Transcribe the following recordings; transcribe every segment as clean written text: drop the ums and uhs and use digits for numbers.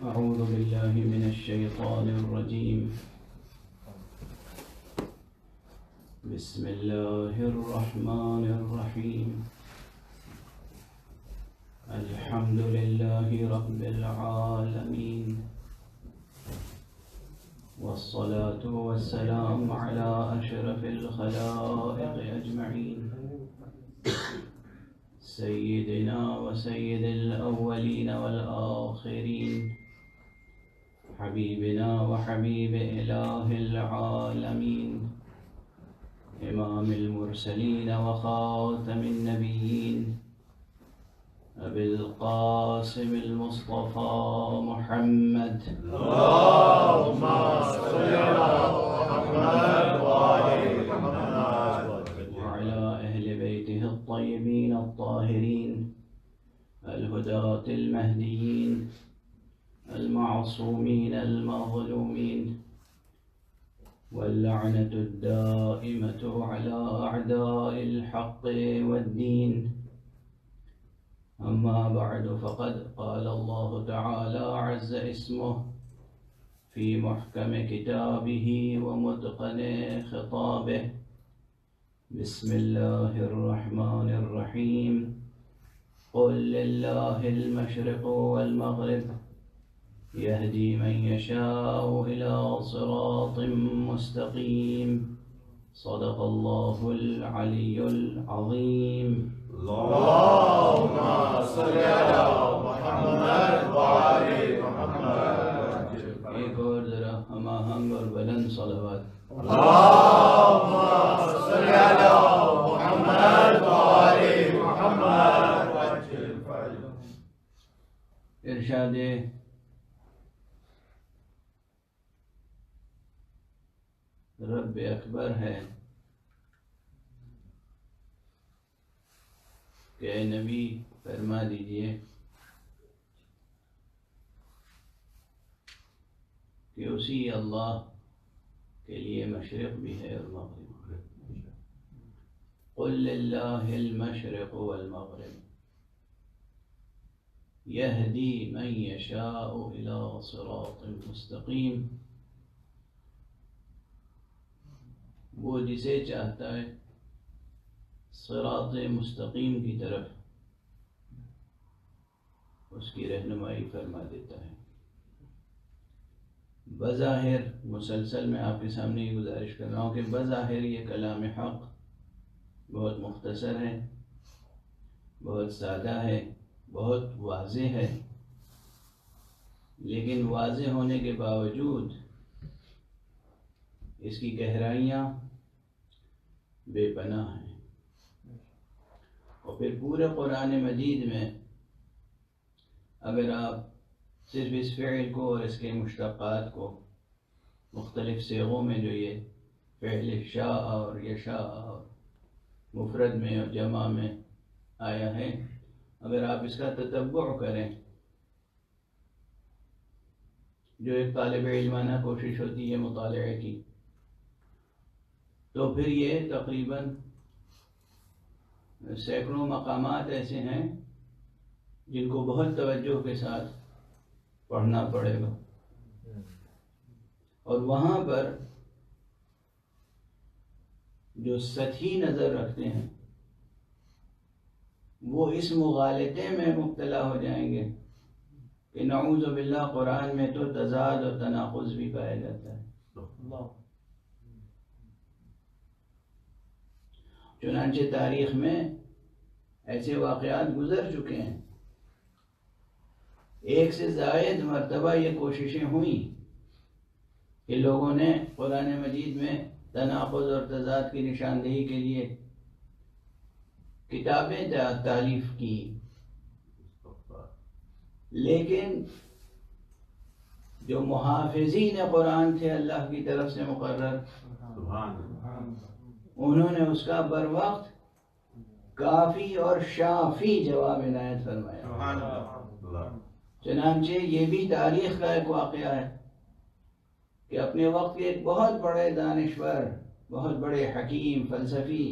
أعوذ بالله من الشيطان الرجيم. بسم الله الرحمن الرحيم. الحمد لله رب العالمين، والصلاة والسلام على أشرف الخلائق أجمعين، سيدنا وسيد الأولين والآخرين، حبيبنا وحبيب إله العالمين، إمام المرسلين وخاتم النبيين، أبي القاسم المصطفى محمد. اللهم صل على محمد وآل محمد وعلى أهل بيته الطيبين الطاهرين الهداة المهديين المعصومين المظلومين، واللعنة الدائمة على أعداء الحق والدين. أما بعد، فقد قال الله تعالى عز اسمه في محكم كتابه ومتقن خطابه. بسم الله الرحمن الرحيم. قل لله المشرق والمغرب يهدي من يشاء إلى صراط مستقيم. صدق الله العلي العظيم. اللهم صل على محمد وآل محمد. ایک اور ذرا ہم آہنگ اور بلند صلوات. اللهم صل على محمد وآل محمد. ارشاد رب اکبر ہے کہ اے نبی فرما دیجئے کہ اسی اللہ کے لیے مشرق بھی ہے اور مغرب. قل للہ المشرق والمغرب یہدی من یشاء الی صراط مستقیم. وہ جسے چاہتا ہے صراط مستقیم کی طرف اس کی رہنمائی فرما دیتا ہے. بظاہر مسلسل میں آپ کے سامنے یہ گزارش کر رہا ہوں کہ بظاہر یہ کلام حق بہت مختصر ہے، بہت سادہ ہے، بہت واضح ہے، لیکن واضح ہونے کے باوجود اس کی گہرائیاں بے پناہ ہیں. اور پھر پورے قرآن مجید میں اگر آپ صرف اس فعل کو اور اس کے مشتقات کو مختلف صیغوں میں جو یہ فعل شاء اور یشاء اور مفرد میں اور جمع میں آیا ہے، اگر آپ اس کا تتبع کریں، جو ایک طالب علمانہ کوشش ہوتی ہے مطالعے کی، تو پھر یہ تقریباً سینکڑوں مقامات ایسے ہیں جن کو بہت توجہ کے ساتھ پڑھنا پڑے گا، اور وہاں پر جو سطحی نظر رکھتے ہیں وہ اس مغالطے میں مبتلا ہو جائیں گے کہ نعوذ باللہ قرآن میں تو تضاد اور تناقض بھی پایا جاتا ہے. چنانچہ تاریخ میں ایسے واقعات گزر چکے ہیں. ایک سے زائد مرتبہ یہ کوششیں ہوئیں کہ لوگوں نے قرآن مجید میں تناقض اور تضاد کی نشاندہی کے لیے کتابیں تالیف کی، لیکن جو محافظین قرآن تھے اللہ کی طرف سے مقرر، انہوں نے اس کا بر وقت کافی اور شافی جواب عنایت فرمایا. چنانچہ یہ بھی تاریخ کا ایک واقعہ ہے کہ اپنے وقت کے ایک بہت بڑے دانشور، بہت بڑے حکیم، فلسفی،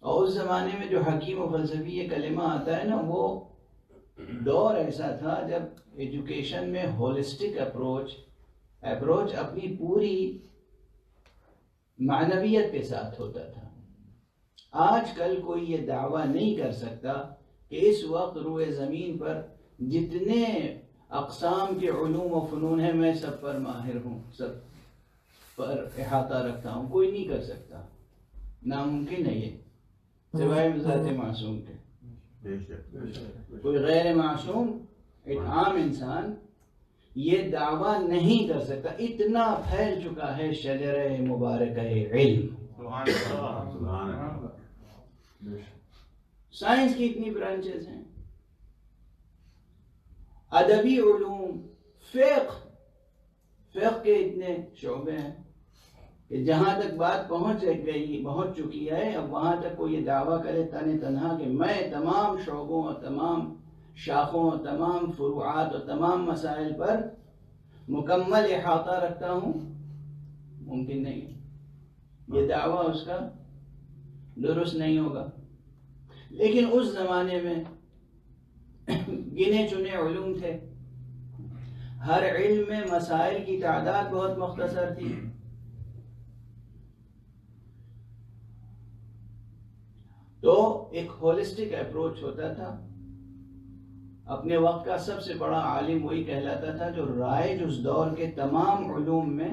اور اس زمانے میں جو حکیم و فلسفی یہ کلمہ آتا ہے نا، وہ دور ایسا تھا جب ایجوکیشن میں ہولسٹک اپروچ اپنی پوری معنویت کے ساتھ ہوتا تھا. آج کل کوئی یہ دعویٰ نہیں کر سکتا کہ اس وقت روئے زمین پر جتنے اقسام کے علوم و فنون ہیں میں سب پر ماہر ہوں، سب پر احاطہ رکھتا ہوں. کوئی نہیں کر سکتا، ناممکن ہے یہ، سوائے ذات معصوم کے. کوئی غیر معصوم ایک عام انسان یہ دعویٰ نہیں کر سکتا. اتنا پھیل چکا ہے شجرہ مبارکہ علم. سائنس کی اتنی برانچز ہیں، ادبی علوم، فقہ کے اتنے شعبے ہیں کہ جہاں تک بات پہنچ چکی ہے، اب وہاں تک کوئی یہ دعویٰ کرے تنہا کہ میں تمام شعبوں اور تمام شاخوں اور تمام فروعات اور تمام مسائل پر مکمل احاطہ رکھتا ہوں، ممکن نہیں ہے. یہ دعویٰ اس کا درست نہیں ہوگا. لیکن اس زمانے میں گنے چنے علوم تھے، ہر علم میں مسائل کی تعداد بہت مختصر تھی. تو ایک ہولسٹک اپروچ ہوتا تھا. اپنے وقت کا سب سے بڑا عالم وہی کہلاتا تھا جو رائج اس دور کے تمام علوم میں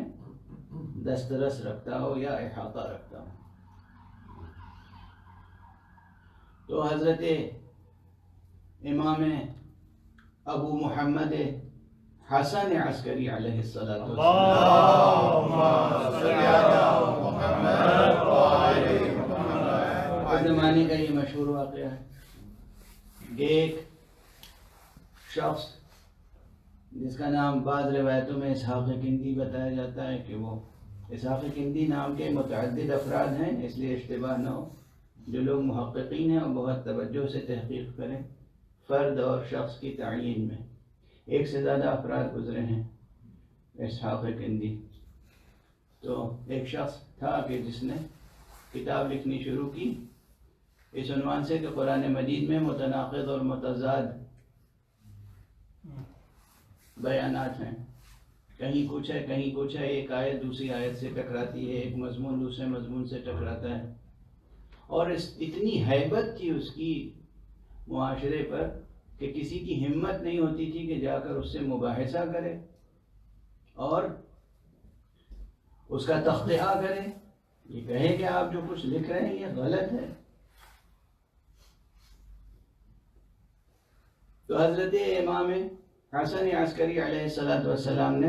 دسترس رکھتا ہو یا احاطہ رکھتا ہو. تو حضرت امام ابو محمد حسن عسکری علیہ السلام زمانے کا یہ مشہور واقعہ ہے کہ ایک شخص جس کا نام بعض روایتوں میں اسحاق کندی بتایا جاتا ہے کہ وہ اسحاق کندی نام کے متعدد افراد ہیں، اس لیے اشتباہ نہ ہو. جو لوگ محققین ہیں وہ بہت توجہ سے تحقیق کریں. فرد اور شخص کی تعین میں ایک سے زیادہ افراد گزرے ہیں اسحاق کندی. تو ایک شخص تھا کہ جس نے کتاب لکھنی شروع کی اس عنوان سے کہ قرآن مجید میں متناقض اور متضاد بیانات ہیں. کہیں کچھ ہے کہیں کچھ ہے، ایک آیت دوسری آیت سے ٹکراتی ہے، ایک مضمون دوسرے مضمون سے ٹکراتا ہے. اور اتنی ہیبت تھی اس کی معاشرے پر کہ کسی کی ہمت نہیں ہوتی تھی کہ جا کر اس سے مباحثہ کرے اور اس کا تخطئہ کرے، یہ کہے کہ آپ جو کچھ لکھ رہے ہیں یہ غلط ہے. تو حضرت امام حسن عسکری علیہ السلام نے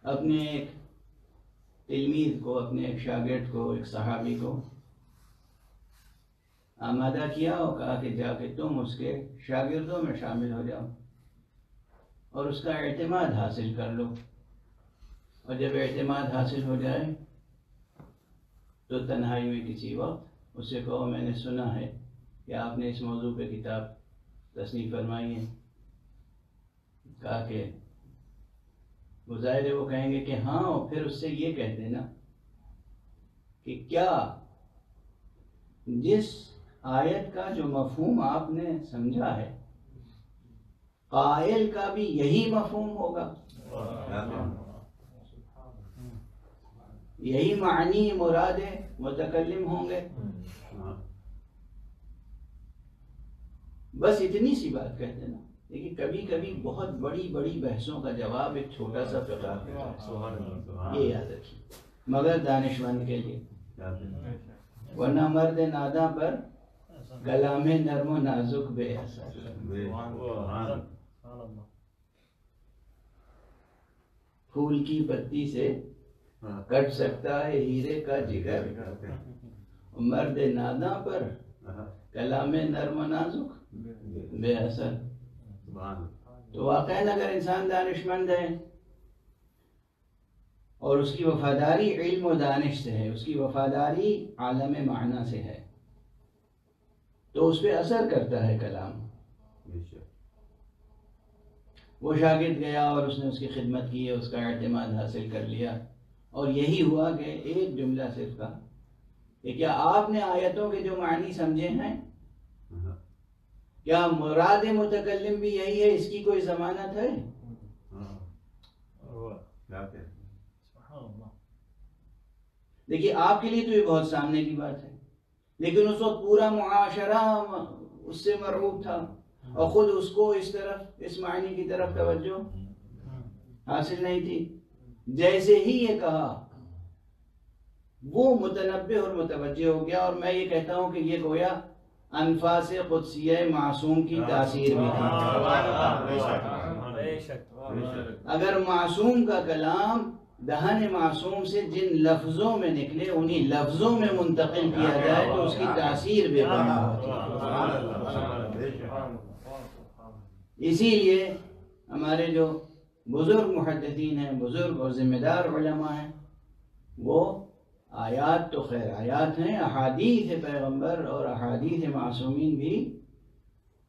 اپنے ایک تلمیذ کو، اپنے ایک شاگرد کو، ایک صحابی کو آمادہ کیا اور کہا کہ جا کے تم اس کے شاگردوں میں شامل ہو جاؤ اور اس کا اعتماد حاصل کر لو. اور جب اعتماد حاصل ہو جائے تو تنہائی میں کسی وقت اس سے کہو میں نے سنا ہے کہ آپ نے اس موضوع پہ کتاب تصنیف فرمائی ہے. کہا کہ وہ ظاہر ہے وہ کہیں گے کہ ہاں، اور پھر اس سے یہ کہہ دینا کہ کیا جس آیت کا جو مفہوم آپ نے سمجھا ہے قائل کا بھی یہی مفہوم ہوگا، یہی معنی مراد متکلم ہوں گے. بس اتنی سی بات کہہ دینا. لیکن کبھی کبھی بہت بڑی بڑی بحثوں کا جواب ایک چھوٹا سا فقہ ہے، یہ یاد رکھیے، مگر دانشمند کے لیے. ورنہ مرد ناداں پر کلام نرم و نازک بے اثر. پھول کی پتی سے کٹ سکتا ہے ہیرے کا جگر، مرد ناداں پر کلام نرم و نازک بے اثر. تو واقعاً اگر انسان دانشمند ہے اور اس کی وفاداری علم و دانش سے ہے، اس کی وفاداری عالم معنی سے ہے، تو اس پہ اثر کرتا ہے کلام. وہ شاگرد گیا اور اس نے اس کی خدمت کی ہے، اس کا اعتماد حاصل کر لیا اور یہی ہوا کہ ایک جملہ صرف کہا کہ کیا آپ نے آیتوں کے جو معنی سمجھے ہیں؟ کیا مراد متکلم بھی یہی ہے؟ اس کی کوئی ضمانت ہے؟ دیکھیے آپ کے لیے تو یہ بہت سامنے کی بات ہے، لیکن اس وقت پورا معاشرہ اس سے مرعوب تھا اور خود اس کو اس طرف، اس معنی کی طرف توجہ حاصل نہیں تھی۔ جیسے ہی یہ کہا وہ متنبہ اور متوجہ ہو گیا، اور میں یہ کہتا ہوں کہ یہ گویا انفاس قدسیہ معصوم کی تاثیر بھی تھی۔ اگر معصوم کا کلام دہن معصوم سے جن لفظوں میں نکلے انہی لفظوں میں منتقل کیا جائے تو اس کی تاثیر بے پناہ ہوتی ہے۔ اسی لیے ہمارے جو بزرگ محدثین ہیں، بزرگ اور ذمہ دار علماء ہیں، وہ آیات تو خیر آیات ہیں، احادیث پیغمبر اور احادیث معصومین بھی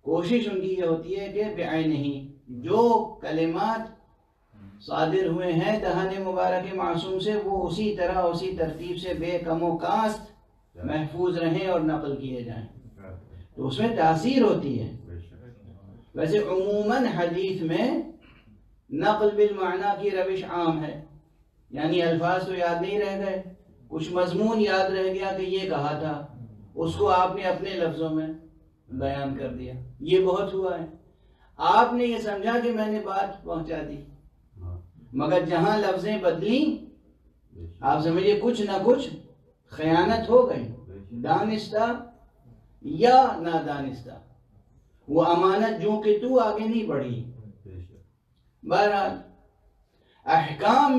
کوشش ان کی یہ ہوتی ہے کہ بعینہ جو کلمات صادر ہوئے ہیں دہن مبارک معصوم سے وہ اسی طرح اسی ترتیب سے بے کم و کاست محفوظ رہیں اور نقل کیے جائیں، تو اس میں تاثیر ہوتی ہے۔ ویسے عموماً حدیث میں نقل بالمعنی کی روش عام ہے، یعنی الفاظ تو یاد نہیں رہ گئے، کچھ مضمون یاد رہ گیا کہ یہ کہا تھا، اس کو آپ نے اپنے لفظوں میں بیان کر دیا، یہ بہت ہوا ہے۔ آپ نے یہ سمجھا کہ میں نے بات پہنچا دی، مگر جہاں لفظیں بدلیں آپ سمجھے کچھ نہ کچھ خیانت ہو گئی، دانستہ یا نادانستہ، وہ امانت جو کہ تو آگے نہیں بڑھی۔ بہرحال احکام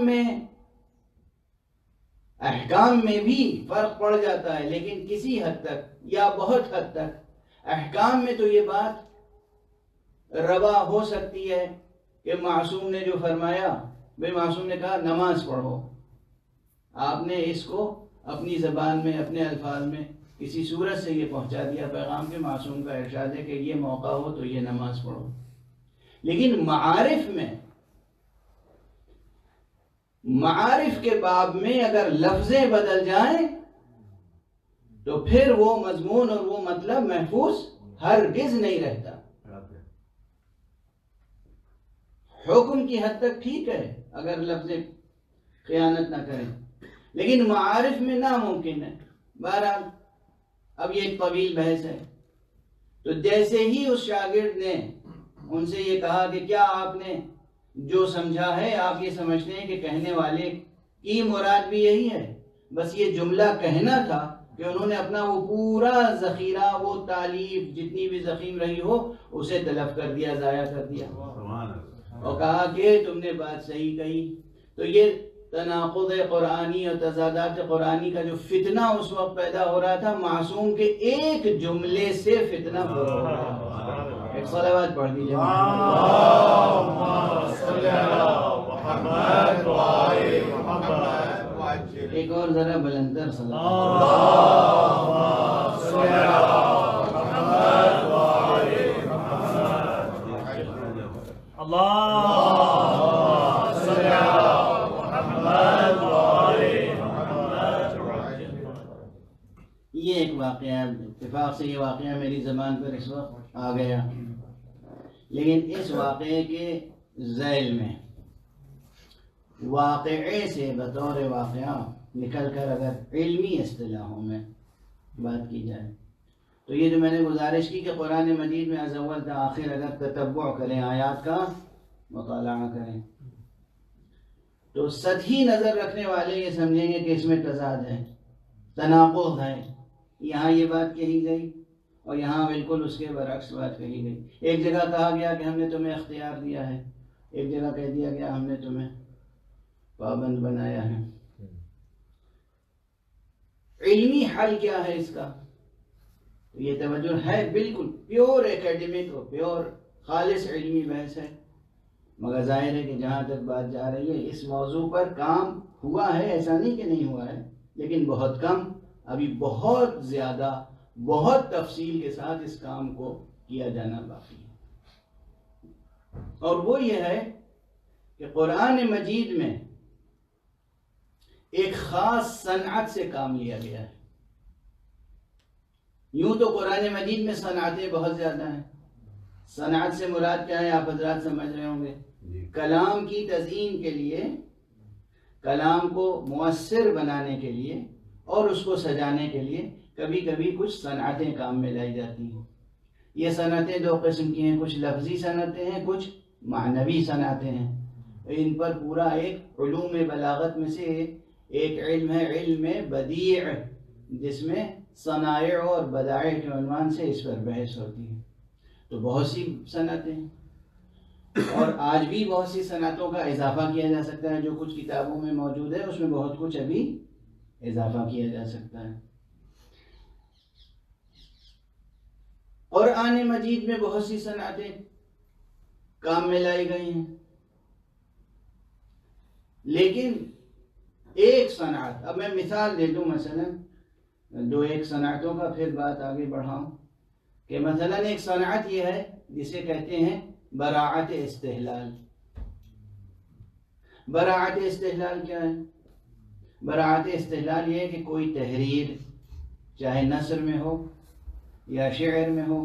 میں بھی فرق پڑ جاتا ہے، لیکن کسی حد تک یا بہت حد تک احکام میں تو یہ بات روا ہو سکتی ہے کہ معصوم نے جو فرمایا، بھئی معصوم نے کہا نماز پڑھو، آپ نے اس کو اپنی زبان میں اپنے الفاظ میں کسی صورت سے یہ پہنچا دیا پیغام کہ معصوم کا ارشاد ہے کہ یہ موقع ہو تو یہ نماز پڑھو۔ لیکن معارف کے باب میں اگر لفظیں بدل جائیں تو پھر وہ مضمون اور وہ مطلب محفوظ ہرگز نہیں رہتا۔ حکم کی حد تک ٹھیک ہے اگر لفظیں خیانت نہ کریں، لیکن معارف میں ناممکن ہے۔ بہرحال اب یہ ایک طویل بحث ہے، تو جیسے ہی اس شاگرد نے ان سے یہ کہا کہ کیا آپ نے جو سمجھا ہے آپ یہ سمجھتے ہیں کہ کہنے والے کی مراد بھی یہی ہے، بس یہ جملہ کہنا تھا کہ انہوں نے اپنا وہ پورا ذخیرہ، وہ تعلیف جتنی بھی ضخیم رہی ہو اسے تلف کر دیا، ضائع کر دیا، اور کہا کہ تم نے بات صحیح کہی۔ تو یہ تناقض قرآنی اور تضادات قرآنی کا جو فتنہ اس وقت پیدا ہو رہا تھا، معصوم کے ایک جملے سے فتنہ ہو رہا تھا۔ ایک صلوات پڑھ دیجیے۔ اللہم صلی علی محمد و آل محمد۔ ایک اور ذرا بلندر صلوات۔ اللہم صلی علی محمد و آل محمد۔ اللہم صلی علی محمد و آل محمد۔ یہ ایک واقعہ، اتفاق سے یہ واقعہ میری زبان پر اس وقت آ گیا، لیکن اس واقعے کے ذیل میں واقعے سے بطور واقعہ نکل کر اگر علمی اصطلاحوں میں بات کی جائے تو یہ جو میں نے گزارش کی کہ قرآن مجید میں از اول تا آخر اگر تتبع کریں، آیات کا مطالعہ کریں، تو سطحی نظر رکھنے والے یہ سمجھیں گے کہ اس میں تضاد ہے، تناقض ہے، یہاں یہ بات کہی گئی اور یہاں بالکل اس کے برعکس بات کہی گئی۔ ایک جگہ کہا گیا کہ ہم نے تمہیں اختیار دیا ہے، ایک جگہ کہہ دیا گیا ہم نے تمہیں پابند بنایا ہے۔ علمی حل کیا ہے اس کا؟ تو یہ توجہ ہے، بالکل پیور ایکیڈمک اور پیور خالص علمی بحث ہے، مگر ظاہر ہے کہ جہاں تک بات جا رہی ہے اس موضوع پر کام ہوا ہے، ایسا نہیں کہ نہیں ہوا ہے، لیکن بہت کم، ابھی بہت زیادہ، بہت تفصیل کے ساتھ اس کام کو کیا جانا باقی ہے۔ اور وہ یہ ہے کہ قرآن مجید میں ایک خاص صنعت سے کام لیا گیا ہے۔ یوں تو قرآن مجید میں صنعتیں بہت زیادہ ہیں۔ صنعت سے مراد کیا ہے آپ حضرات سمجھ رہے ہوں گے، کلام کی تزئین کے لیے، کلام کو مؤثر بنانے کے لیے اور اس کو سجانے کے لیے کبھی کبھی کچھ صنعتیں کام میں لائی جاتی ہیں۔ یہ صنعتیں دو قسم کی ہیں، کچھ لفظی صنعتیں ہیں، کچھ معنوی صنعتیں ہیں۔ ان پر پورا ایک علوم بلاغت میں سے ایک علم ہے، علم بدیع، جس میں صنائع اور بدائع کے عنوان سے اس پر بحث ہوتی ہے۔ تو بہت سی صنعتیں ہیں، اور آج بھی بہت سی صنعتوں کا اضافہ کیا جا سکتا ہے۔ جو کچھ کتابوں میں موجود ہے اس میں بہت کچھ ابھی اضافہ کیا جا سکتا ہے۔ قرآن مجید میں بہت سی صنعتیں کام میں لائی گئی ہیں، لیکن ایک صنعت، اب میں مثال دے دوں مثلا دو ایک صنعتوں کا، پھر بات آگے بڑھاؤں کہ مثلا ایک صنعت یہ ہے جسے کہتے ہیں براعت استحلال۔ براعت استحلال کیا ہے؟ براعت استحلال یہ ہے کہ کوئی تحریر، چاہے نثر میں ہو یا شعر میں ہو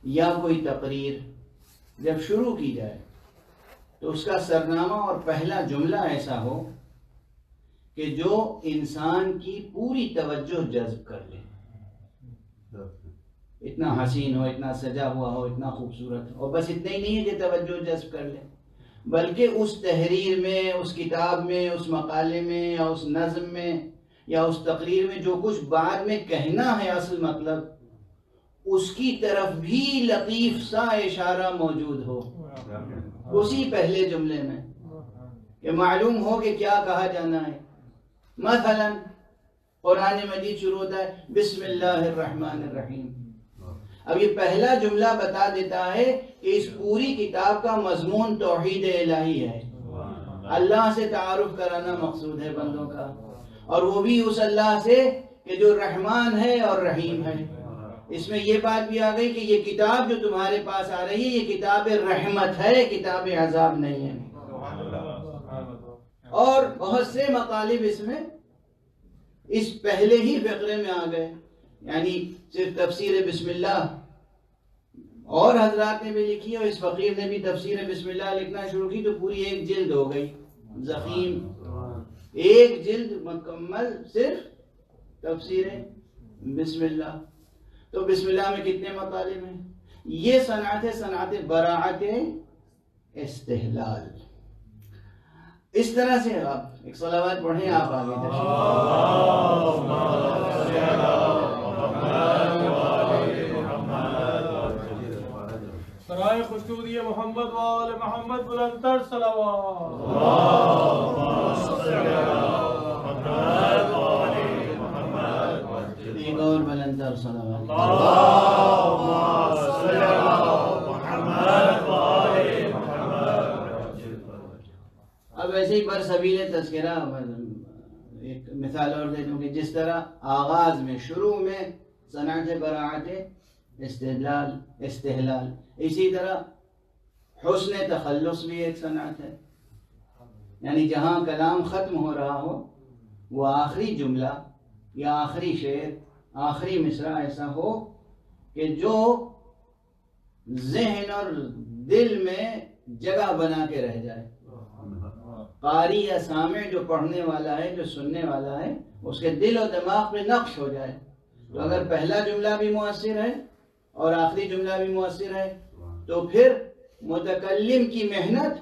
یا کوئی تقریر، جب شروع کی جائے تو اس کا سرنامہ اور پہلا جملہ ایسا ہو کہ جو انسان کی پوری توجہ جذب کر لے، اتنا حسین ہو، اتنا سجا ہوا ہو، اتنا خوبصورت ہو، اور بس اتنا ہی نہیں ہے کہ توجہ جذب کر لے، بلکہ اس تحریر میں، اس کتاب میں، اس مقالے میں یا اس نظم میں یا اس تقریر میں جو کچھ بعد میں کہنا ہے اصل مطلب، اس کی طرف بھی لطیف سا اشارہ موجود ہو اسی پہلے جملے میں، کہ معلوم ہو کہ کیا کہا جانا ہے۔ مثلا قرآن مجید شروع ہوتا ہے بسم اللہ الرحمن الرحیم۔ اب یہ پہلا جملہ بتا دیتا ہے کہ اس پوری کتاب کا مضمون توحید الہی ہے، اللہ سے تعارف کرانا مقصود ہے بندوں کا، اور وہ بھی اس اللہ سے کہ جو رحمان ہے اور رحیم ہے۔ اس میں یہ بات بھی آ گئی کہ یہ کتاب جو تمہارے پاس آ رہی ہے یہ کتاب رحمت ہے، کتاب عذاب نہیں ہے۔ اور بہت سے مطالب اس میں اس پہلے ہی فقرے میں آ گئے، یعنی صرف تفسیر بسم اللہ اور حضرات نے بھی لکھی، اور اس فقیر نے بھی تفسیر بسم اللہ لکھنا شروع کی تو پوری ایک جلد ہو گئی ضخیم، ایک جلد مکمل صرف تفسیر بسم اللہ۔ تو بسم اللہ میں کتنے مطالب ہیں؟ یہ صنعت ہے، صنعت براعت استحلال۔ اس طرح سے آپ ایک صلوات پڑھیں، آپ آگے سرائے خشنودی محمد وآل محمد بلندتر صلوات۔ ایک اور بلندتر صلوات۔ اب ویسے ہی بر سبیل تذکرہ ایک مثال اور دے دوں کہ جس طرح آغاز میں، شروع میں صنعت براعت استحلال، اسی طرح حسن تخلص بھی ایک صنعت ہے، یعنی جہاں کلام ختم ہو رہا ہو وہ آخری جملہ یا آخری شعر، آخری مصرع ایسا ہو کہ جو ذہن اور دل میں جگہ بنا کے رہ جائے، قاری یا سامع جو پڑھنے والا ہے، جو سننے والا ہے، اس کے دل و دماغ پہ نقش ہو جائے۔ تو اگر پہلا جملہ بھی مؤثر ہے اور آخری جملہ بھی مؤثر ہے تو پھر متکلم کی محنت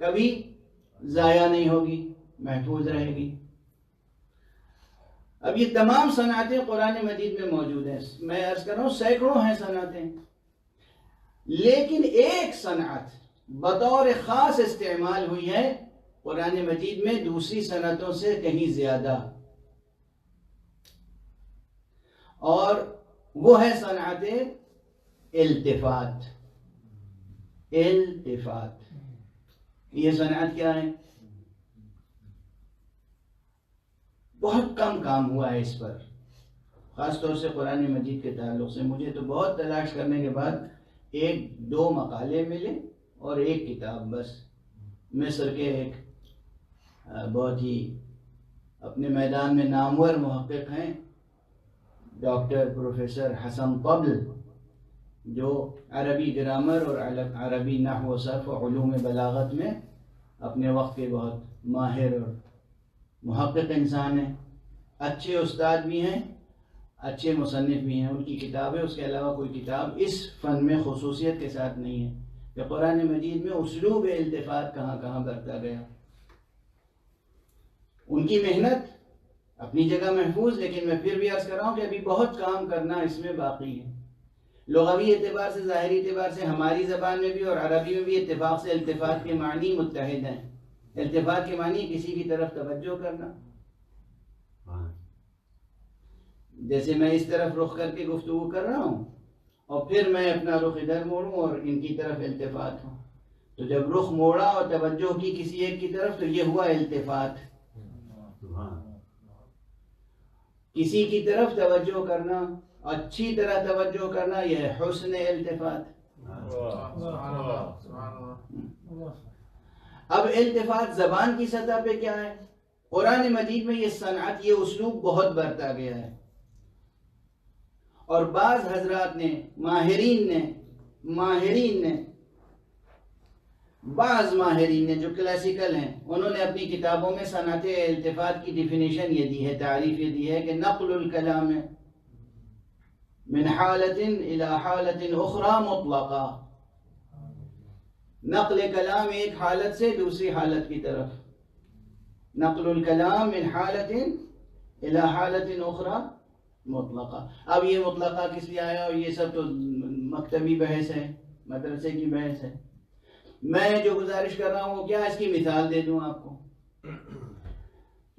کبھی ضائع نہیں ہوگی، محفوظ رہے گی۔ اب یہ تمام صنعتیں قرآن مجید میں موجود ہیں، میں عرض کر رہا ہوں سینکڑوں ہیں صنعتیں، لیکن ایک صنعت بطور خاص استعمال ہوئی ہے قرآن مجید میں دوسری صنعتوں سے کہیں زیادہ، اور وہ ہے صنعت التفات۔ التفات یہ صنعت کیا ہے؟ بہت کم کام ہوا ہے اس پر، خاص طور سے قرآن مجید کے تعلق سے۔ مجھے تو بہت تلاش کرنے کے بعد ایک دو مقالے ملے اور ایک کتاب بس، مصر کے ایک بہت ہی اپنے میدان میں نامور محقق ہیں ڈاکٹر پروفیسر حسن طبل، جو عربی گرامر اور عربی نحو و صرف و علوم بلاغت میں اپنے وقت کے بہت ماہر اور محقق انسان ہیں، اچھے استاد بھی ہیں، اچھے مصنف بھی ہیں. ان کی کتابیں، اس کے علاوہ کوئی کتاب اس فن میں خصوصیت کے ساتھ نہیں ہے کہ قرآن مجید میں اسلوب التفات کہاں کہاں برتا گیا. ان کی محنت اپنی جگہ محفوظ، لیکن میں پھر بھی عرض کر رہا ہوں کہ ابھی بہت کام کرنا اس میں باقی ہے. لغوی اعتبار سے، ظاہری اعتبار سے ہماری زبان میں بھی اور عربی میں بھی اتفاق سے التفات کے معنی متحد ہیں. التفات کے معنی کسی کی طرف توجہ کرنا، جیسے میں اس طرف رخ کر کے گفتگو کر رہا ہوں اور پھر میں اپنا رخ ادھر موڑوں اور ان کی طرف التفات ہوں، تو جب رخ موڑا اور توجہ کی کسی ایک کی طرف تو یہ ہوا التفات. کسی کی طرف توجہ کرنا، اچھی طرح توجہ کرنا، یہ ہے حسن التفات. اب التفات زبان کی سطح پہ کیا ہے؟ قرآن مجید میں یہ صنعت، یہ اسلوب بہت برتا گیا ہے، اور بعض حضرات نے، بعض ماہرین نے جو کلاسیکل ہیں، انہوں نے اپنی کتابوں میں صنعت التفات کی ڈیفینیشن یہ دی ہے، تعریف یہ دی ہے کہ نقل الکلام من حالت الى حالت اخرى مطلقا، نقل کلام ایک حالت سے دوسری حالت کی طرف. نقل الکلام من حالت الى حالت اخرى مطلقہ. اب یہ مطلقہ کس لیے آیا؟ اور یہ سب تو مکتبی بحث ہے، مدرسے کی بحث ہے. میں جو گزارش کر رہا ہوں وہ کیا، اس کی مثال دے دوں آپ کو.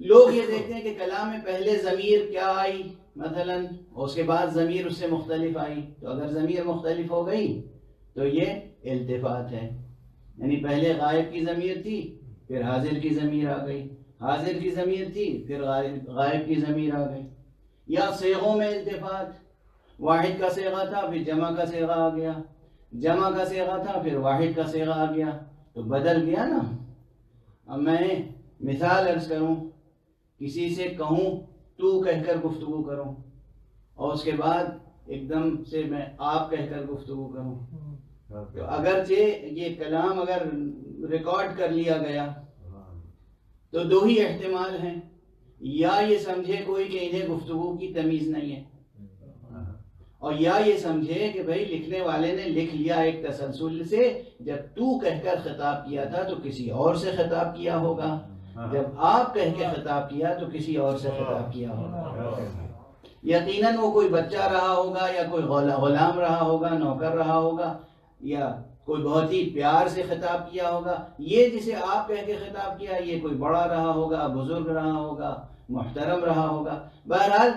لوگ یہ دیکھتے ہیں کہ کلام میں پہلے ضمیر کیا آئی مثلا، اور اس کے بعد ضمیر اس سے مختلف آئی، تو اگر ضمیر مختلف ہو گئی تو یہ التفات ہے. یعنی پہلے غائب کی ضمیر تھی، پھر حاضر کی ضمیر آ گئی، حاضر کی ضمیر تھی، پھر غائب کی ضمیر آ گئی. یا صیغوں میں التفات، واحد کا صیغہ تھا پھر جمع کا صیغہ آ گیا، جمع کا صیغہ تھا پھر واحد کا صیغہ آ گیا، تو بدل گیا نا. اب میں مثال عرض کروں، کسی سے کہوں تو کہہ کر گفتگو کروں، اور اس کے بعد ایک دم سے میں آپ کہہ کر گفتگو کروں، تو اگرچہ یہ کلام اگر ریکارڈ کر لیا گیا تو دو ہی احتمال ہیں، یا یہ سمجھے کوئی کہ انہیں گفتگو کی تمیز نہیں ہے، اور یا یہ سمجھے کہ بھئی لکھنے والے نے لکھ لیا ایک تسلسل سے، جب تو کہہ کر خطاب کیا تھا تو کسی اور سے خطاب کیا ہوگا، جب آپ کہہ کے خطاب کیا تو کسی اور سے خطاب کیا ہوگا. یقیناً وہ کوئی بچہ رہا ہوگا، یا کوئی غلام رہا ہوگا، نوکر رہا ہوگا، یا کوئی بہت ہی پیار سے خطاب کیا ہوگا. یہ جسے آپ کہہ کے خطاب کیا یہ کوئی بڑا رہا ہوگا، بزرگ رہا ہوگا، محترم رہا ہوگا. بہرحال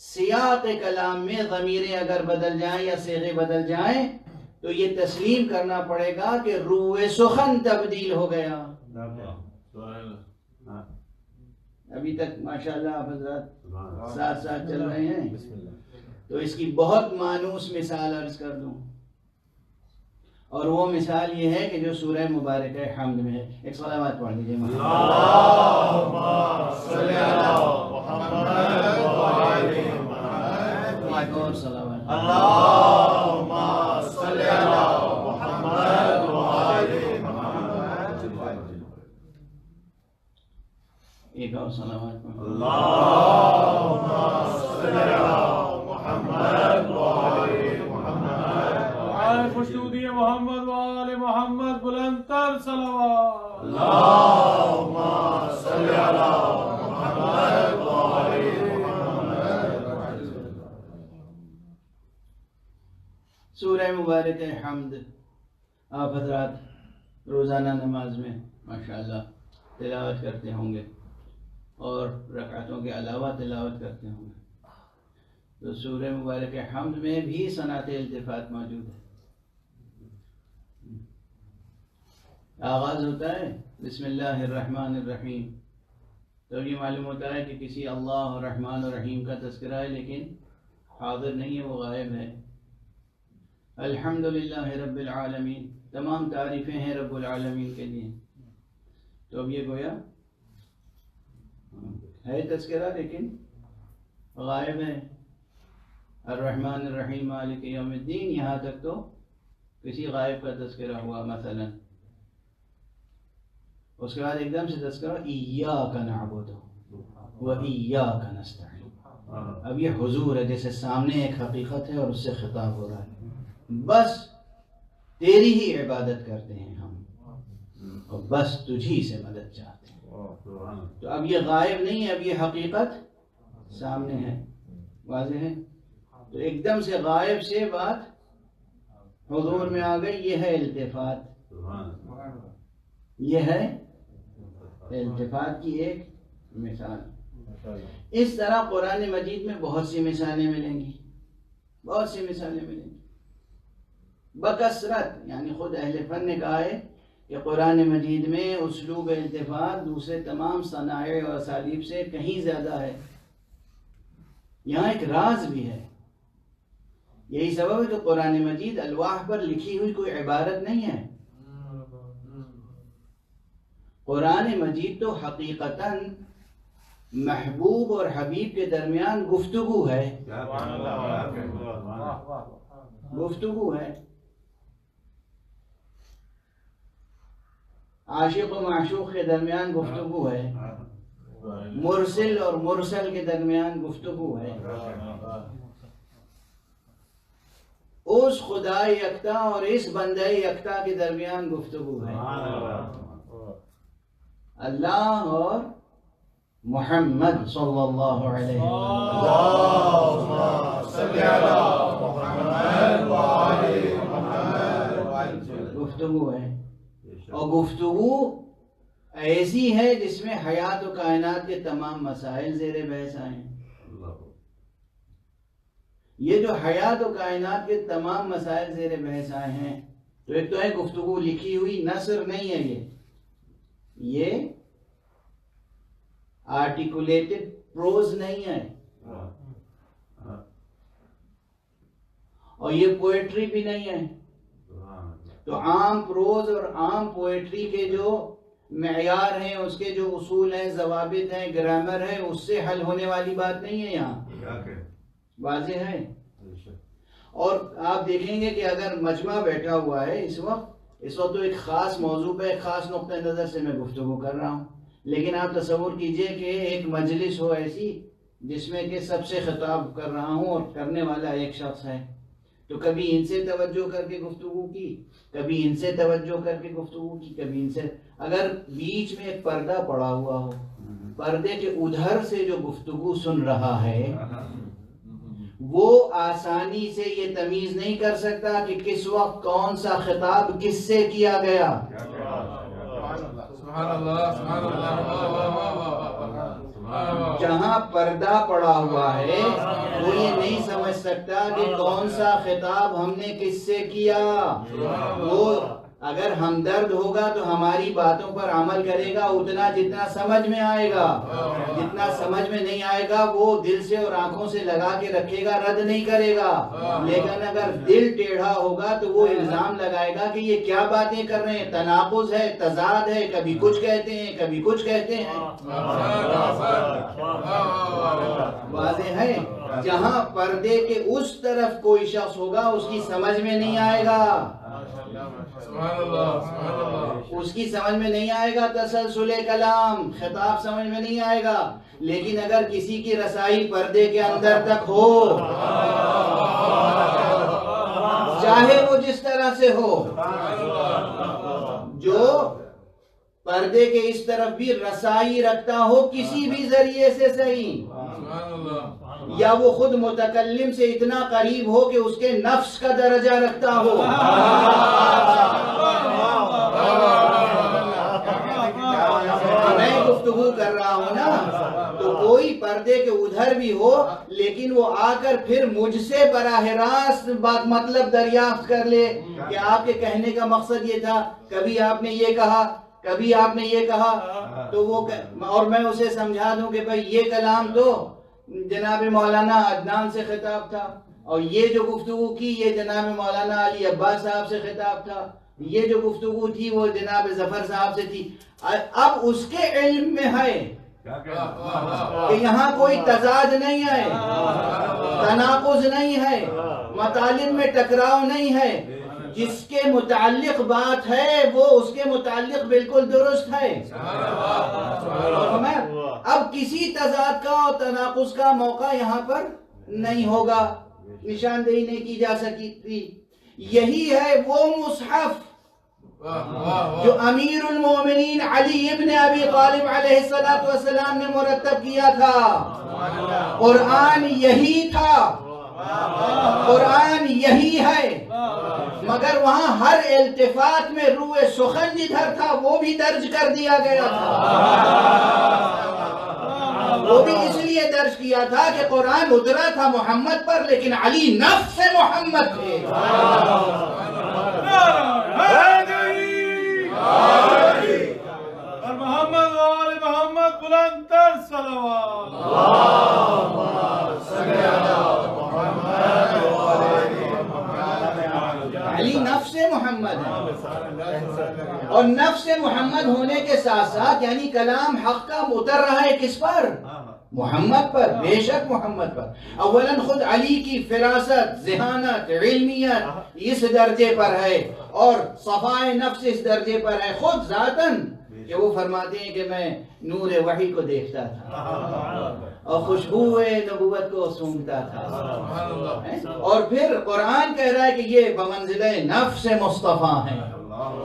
سیاق کلام میں ضمیریں اگر بدل جائیں یا صیغے بدل جائیں تو یہ تسلیم کرنا پڑے گا کہ روح سخن تبدیل ہو گیا. ابھی تک ماشاءاللہ آپ حضرات ساتھ ساتھ چل رہے ہیں، تو اس کی بہت مانوس مثال عرض کر دوں، اور وہ مثال یہ ہے کہ جو سورہ مبارکہ حمد میں ہے. ایک صلوات پڑھ لیجیے. اللہم صلی علی محمد وآلِ محمد. اور صلوات. اللہم صلی علی محمد وآلِ محمد. ایک اور صلوات پڑھ. اللہم صلی علی محمد وآلِ محمد. خوشنودی محمد وآل محمد بلند تر صلوات. اللہم صلی علی محمد وآلِ محمد. سورہ مبارکہ حمد آپ حضرات روزانہ نماز میں ماشاءاللہ تلاوت کرتے ہوں گے، اور رکعتوں کے علاوہ تلاوت کرتے ہوں گے. تو سورہ مبارکہ حمد میں بھی صنعت التفات موجود ہے. آغاز ہوتا ہے بسم اللہ الرحمن الرحیم، تو یہ معلوم ہوتا ہے کہ کسی اللہ الرحمن الرحیم کا تذکرہ ہے، لیکن حاضر نہیں ہے، وہ غائب ہے. الحمدللہ رب العالمین، تمام تعریفیں ہیں رب العالمین کے لیے. تو اب یہ گویا ہے تذکرہ لیکن غائب ہے. الرحمن الرحیم مالک یوم الدین یہاں تک تو کسی غائب کا تذکرہ ہوا مثلا. اس کے بعد ایک دم سے تذکرہ ایاک نعبد و ایاک نستعین. اب یہ حضور ہے، جیسے سامنے ایک حقیقت ہے اور اس سے خطاب ہو رہا ہے. بس تیری ہی عبادت کرتے ہیں ہم، اور بس تجھی سے مدد چاہتے ہیں. تو اب یہ غائب نہیں ہے، اب یہ حقیقت سامنے ہے، واضح ہے. تو ایک دم سے غائب سے بات حضور میں آ گئی. یہ ہے التفات، یہ ہے التفات کی ایک مثال. اس طرح قرآن مجید میں بہت سی مثالیں ملیں گی، بہت سی مثالیں ملیں گی بکثرت. یعنی خود اہل فن نے کہا ہے کہ قرآن مجید میں اسلوب التفات دوسرے تمام صنائع اور اسالیب سے کہیں زیادہ ہے. یہاں ایک راز بھی ہے. یہی سبب ہے کہ قرآن مجید الواح پر لکھی ہوئی کوئی عبارت نہیں ہے. قرآن مجید تو حقیقتاً محبوب اور حبیب کے درمیان گفتگو ہے، گفتگو ہے. عاشق و معشوق کے درمیان گفتگو ہے، مرسل اور مرسل کے درمیان گفتگو ہے. اس خدا یکتا اور اس بندہ یکتا کے درمیان گفتگو ہے. اللہ اور محمد صلی اللہ علیہ وسلم گفتگو ہے. اور گفتگو ایسی ہے جس میں حیات و کائنات کے تمام مسائل زیر بحث آئے. یہ جو حیات و کائنات کے تمام مسائل زیر بحث آئے ہیں، تو ایک تو ہے گفتگو لکھی ہوئی، نثر نہیں ہے. یہ آرٹیکولیٹڈ پروز نہیں ہے، اور یہ پوئٹری بھی نہیں ہے. تو عام پروز اور عام پوئٹری کے جو معیار ہیں، اس کے جو اصول ہیں، ضوابط ہیں، گرامر ہے، اس سے حل ہونے والی بات نہیں ہے. یہاں واضح ہے. اور آپ دیکھیں گے کہ اگر مجمع بیٹھا ہوا ہے اس وقت تو ایک خاص موضوع پہ ایک خاص نقطہ نظر سے میں گفتگو کر رہا ہوں. لیکن آپ تصور کیجئے کہ ایک مجلس ہو ایسی جس میں کہ سب سے خطاب کر رہا ہوں اور کرنے والا ایک شخص ہے. تو کبھی ان سے توجہ کر کے گفتگو کی، کبھی ان سے توجہ کر کے گفتگو کی، کبھی ان سے. اگر بیچ میں ایک پردہ پڑا ہوا ہو، پردے کے ادھر سے جو گفتگو سن رہا ہے وہ آسانی سے یہ تمیز نہیں کر سکتا کہ کس وقت کون سا خطاب کس سے کیا گیا. جہاں پردہ پڑا ہوا ہے وہ یہ نہیں سمجھ سکتا کہ کون سا خطاب ہم نے کس سے کیا. وہ اگر ہمدرد ہوگا تو ہماری باتوں پر عمل کرے گا اتنا جتنا سمجھ میں آئے گا. جتنا سمجھ میں نہیں آئے گا وہ دل سے اور آنکھوں سے لگا کے رکھے گا، رد نہیں کرے گا. لیکن اگر دل ٹیڑھا ہوگا تو وہ الزام لگائے گا کہ یہ کیا باتیں کر رہے ہیں، تناقض ہے، تضاد ہے، کبھی کچھ کہتے ہیں کبھی کچھ کہتے ہیں. واضح ہے. جہاں پردے کے اس طرف کوئی شخص ہوگا اس کی سمجھ میں نہیں آئے گا، اس کی سمجھ میں نہیں آئے گا تسلسل کلام، خطاب سمجھ میں نہیں آئے گا. لیکن اگر کسی کی رسائی پردے کے اندر تک ہو، چاہے وہ جس طرح سے ہو، جو پردے کے اس طرف بھی رسائی رکھتا ہو کسی بھی ذریعے سے صحیح، یا وہ خود متکلم سے اتنا قریب ہو کہ اس کے نفس کا درجہ رکھتا ہو. میں گفتگو کر رہا ہوں نا، تو کوئی پردے کے ادھر بھی ہو لیکن وہ آ کر پھر مجھ سے براہ راست بات مطلب دریافت کر لے کہ آپ کے کہنے کا مقصد یہ تھا، کبھی آپ نے یہ کہا، کبھی آپ نے یہ کہا، تو وہ اور میں اسے سمجھا دوں کہ بھائی یہ کلام تو جناب مولانا عدنان سے خطاب تھا، اور یہ جو گفتگو کی یہ جناب مولانا علی عباس صاحب سے خطاب تھا، یہ جو گفتگو تھی وہ جناب ظفر صاحب سے تھی. اب اس کے علم میں ہے کہ یہاں کوئی تضاد نہیں ہے، تناقض نہیں ہے، مطالب میں ٹکراؤ نہیں ہے، جس کے متعلق بات ہے وہ اس کے متعلق بالکل درست ہے۔ اب کسی تضاد کا اور تناقض کا موقع یہاں پر نہیں ہوگا، نشاندہی نہیں کی جا سکتی۔ یہی ہے وہ مصحف جو امیر المومنین علی ابن ابی طالب علیہ السلام نے مرتب کیا تھا۔ قرآن یہی تھا، قرآن یہی ہے، مگر وہاں ہر التفات میں روح سخن جدھر تھا وہ بھی درج کر دیا گیا تھا۔ وہ بھی اس لیے درج کیا تھا کہ قرآن اترا تھا محمد پر، لیکن علی نفس محمد تھے۔ اور محمد و آل محمد بلند تر صلوات۔ علی نفس محمد ہے، اور نفس محمد ہونے کے ساتھ ساتھ یعنی کلام حق کا اتر رہا ہے کس پر؟ محمد پر، بے شک محمد پر۔ اولاً خود علی کی فراست، ذہانت، علمیت اس درجے پر ہے، اور صفائے نفس اس درجے پر ہے خود ذاتاً، کہ وہ فرماتے ہیں کہ میں نور وحی کو دیکھتا تھا اور خوشبو نبوت کو سونگھتا تھا۔ اور پھر قرآن کہہ رہا ہے کہ یہ بمنزلہ نفس مصطفیٰ ہیں،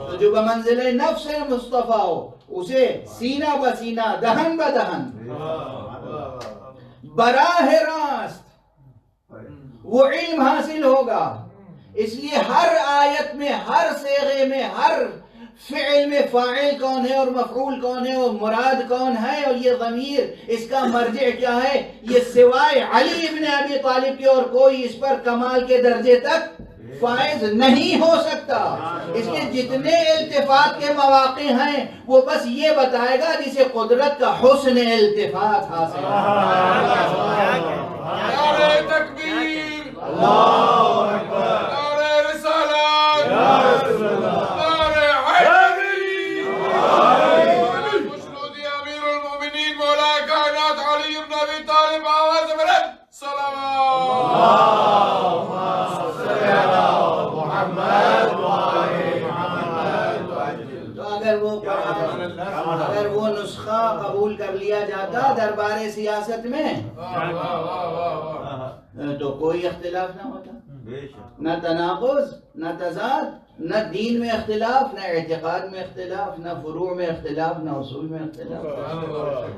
تو جو بمنزلہ نفس مصطفیٰ ہو اسے سینہ بسینہ، دہن بدہن، براہ راست وہ علم حاصل ہوگا۔ اس لیے ہر آیت میں، ہر صیغے میں، ہر فعل میں فاعل کون ہے اور مفعول کون ہے اور مراد کون ہے اور یہ ضمیر اس کا مرجع کیا ہے، یہ سوائے علی ابن ابی طالب کے اور کوئی اس پر کمال کے درجے تک فائز نہیں ہو سکتا۔ اس کے جتنے التفات کے مواقع ہیں وہ بس یہ بتائے گا جسے قدرت کا حسن التفات حاصل ہے۔ نعرہ تکبیر، اللہ اکبر، نعرہ رسالت، نعرہ حیدری، مشنودی امیر المومنین مولا کائنات علی ابن ابی طالب، آواز بلند صلوات۔ اگر وہ نسخہ قبول کر لیا جاتا دربار سیاست میں تو کوئی اختلاف نہ ہوتا، نہ تناقض، نہ تضاد، نہ دین میں اختلاف، نہ اعتقاد میں اختلاف، نہ فروع میں اختلاف، نہ اصول میں اختلاف۔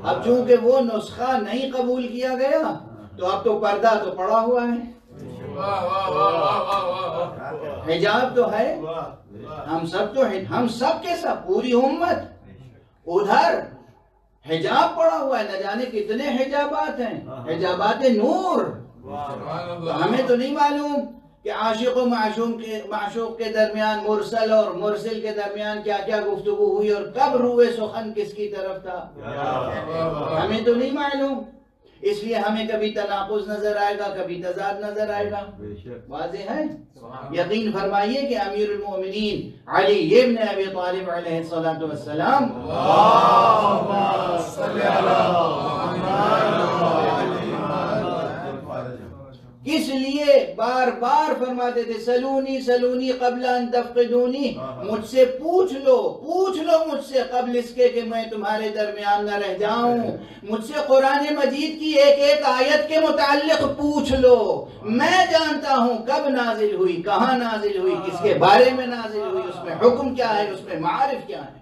اب چونکہ وہ نسخہ نہیں قبول کیا گیا تو اب تو پردہ تو پڑا ہوا ہے، حجاب تو ہے، ہم سب کے سب پوری امت ادھر حجاب پڑا ہوا ہے، نہ جانے کتنے حجابات ہیں، حجابات نور۔ ہمیں تو نہیں معلوم کہ عاشق و معشوق کے درمیان، مرسل اور مرسل کے درمیان کیا کیا گفتگو ہوئی اور کب روح سخن کس کی طرف تھا، ہمیں تو نہیں معلوم۔ اس لیے ہمیں کبھی تناقض نظر آئے گا، کبھی تضاد نظر آئے گا، واضح ہے۔ یقین فرمائیے کہ امیر المومنین علی ابن ابی طالب علیہ السلام اس لیے بار بار فرماتے تھے سلونی سلونی قبل ان تفقدونی، مجھ سے پوچھ لو مجھ سے قبل اس کے کہ میں تمہارے درمیان نہ رہ جاؤں، مجھ سے قرآن مجید کی ایک ایک آیت کے متعلق پوچھ لو، میں جانتا ہوں کب نازل ہوئی، کہاں نازل ہوئی، کس کے بارے میں نازل ہوئی، اس میں حکم کیا ہے، اس میں معارف کیا ہے۔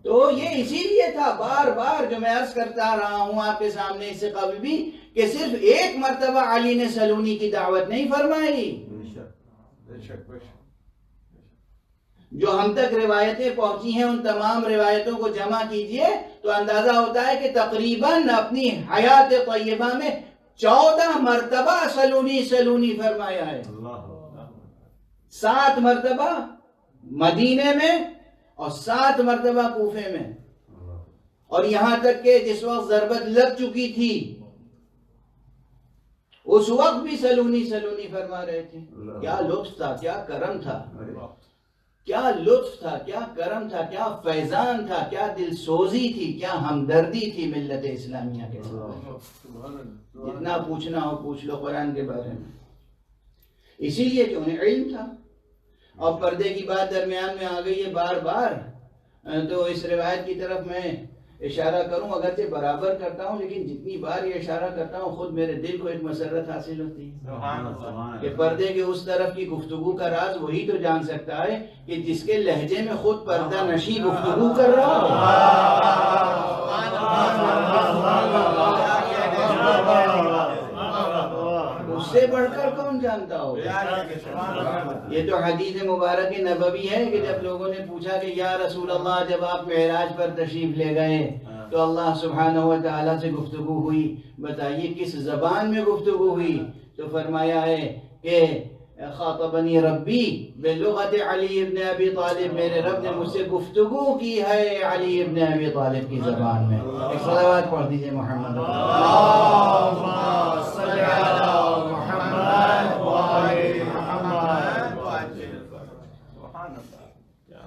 تو یہ اسی لیے تھا بار بار جو میں عرض کرتا رہا ہوں آپ کے سامنے اس سے قبل بھی، کہ صرف ایک مرتبہ علی نے سلونی کی دعوت نہیں فرمائی، جو ہم تک روایتیں پہنچی ہیں ان تمام روایتوں کو جمع کیجئے تو اندازہ ہوتا ہے کہ تقریباً اپنی حیات طیبہ میں 14 مرتبہ سلونی سلونی فرمایا ہے، 7 مرتبہ مدینے میں اور 7 مرتبہ کوفے میں، اور یہاں تک کہ جس وقت ضربت لگ چکی تھی اس وقت بھی سلونی سلونی فرما رہے تھے۔ کیا لطف تھا، کیا کرم تھا، کیا لطف تھا، کیا کرم تھا، کیا فیضان تھا، کیا دل سوزی تھی، کیا ہمدردی تھی ملت اسلامیہ کے ساتھ۔ جتنا پوچھنا ہو پوچھ لو قرآن کے بارے میں، اسی لیے کہ انہیں علم تھا۔ اور پردے کی بات درمیان میں آ گئی ہے بار بار، تو اس روایت کی طرف میں اشارہ کروں، اگرچہ برابر کرتا ہوں لیکن جتنی بار یہ اشارہ کرتا ہوں خود میرے دل کو ایک مسرت حاصل ہوتی ہے کہ پردے کے اس طرف کی گفتگو کا راز وہی تو جان سکتا ہے کہ جس کے لہجے میں خود پردہ نشی گفتگو کر رہا ہو۔ اس سے بڑھ کر کون جانتا ہو؟ یہ تو حدیث مبارک نبوی ہے کہ جب لوگوں نے پوچھا کہ یا رسول اللہ جب آپ معراج پر تشریف لے گئے تو اللہ سبحانہ و تعالیٰ سے گفتگو ہوئی، بتائیے کس زبان میں گفتگو ہوئی؟ تو فرمایا ہے کہ خاطبنی ربی بلغت علی ابن ابی طالب، میرے رب نے مجھ سے گفتگو کی ہے علی ابن ابی طالب کی زبان میں۔ ایک صلوات پڑھ دیجئے محمد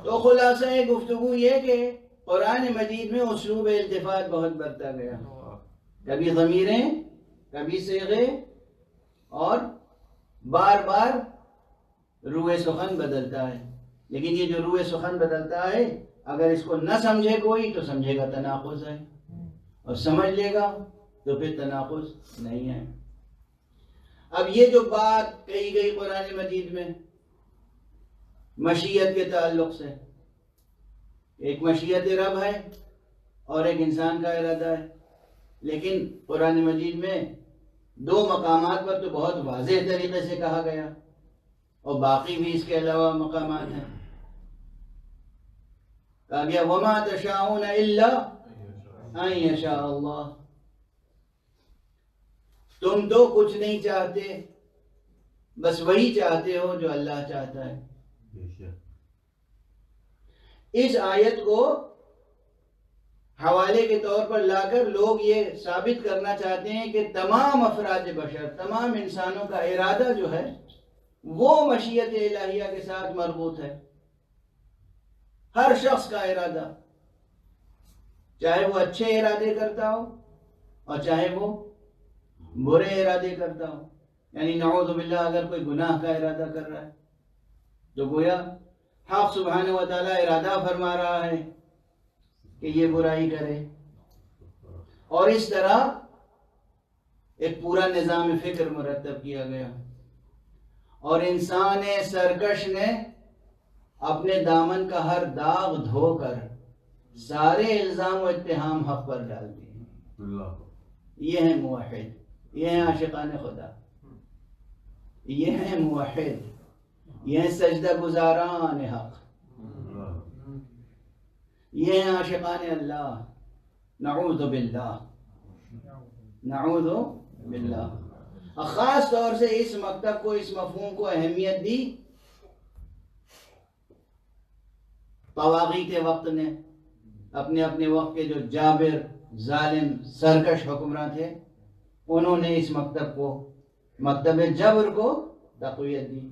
تو خلاصہ گفتگو یہ کہ قرآن مجید میں اسلوب التفات بہت بڑھتا گیا، کبھی ضمیریں، کبھی صیغے، اور بار بار روح سخن بدلتا ہے۔ لیکن یہ جو روح سخن بدلتا ہے اگر اس کو نہ سمجھے کوئی تو سمجھے گا تناقض ہے، اور سمجھ لے گا تو پھر تناقض نہیں ہے۔ اب یہ جو بات کہی گئی قرآن مجید میں مشیت کے تعلق سے، ایک مشیت رب ہے اور ایک انسان کا ارادہ ہے، لیکن قرآن مجید میں دو مقامات پر تو بہت واضح طریقے سے کہا گیا، اور باقی بھی اس کے علاوہ مقامات ہیں۔ کہا گیا وَمَا تَشَاءُونَ إِلَّا أَن يَشَاءَ اللَّهُ، تم تو کچھ نہیں چاہتے بس وہی چاہتے ہو جو اللہ چاہتا ہے۔ اس آیت کو حوالے کے طور پر لا کر لوگ یہ ثابت کرنا چاہتے ہیں کہ تمام افراد بشر، تمام انسانوں کا ارادہ جو ہے وہ مشیت الہیہ کے ساتھ مربوط ہے۔ ہر شخص کا ارادہ، چاہے وہ اچھے ارادے کرتا ہو اور چاہے وہ برے ارادے کرتا ہو، یعنی نعوذ باللہ اگر کوئی گناہ کا ارادہ کر رہا ہے تو گویا حق سبحانہ و تعالیٰ ارادہ فرما رہا ہے کہ یہ برائی کرے، اور اس طرح ایک پورا نظام فکر مرتب کیا گیا، اور انسان سرکش نے اپنے دامن کا ہر داغ دھو کر سارے الزام و اتہام حق پر ڈال دیے۔ یہ ہے موحد، یہ ہے عاشقان خدا، یہ ہے موحد، یہ ہے سجدہ گزاران حق، یہ ہے عاشقان اللہ۔ نعوذ باللہ، نعوذ باللہ۔ خاص طور سے اس مکتب کو، اس مفہوم کو اہمیت دی طواغیت وقت نے، اپنے اپنے وقت کے جو جابر، ظالم، سرکش حکمراں تھے، انہوں نے اس مکتب کو، مکتب جبر کو تقویت دی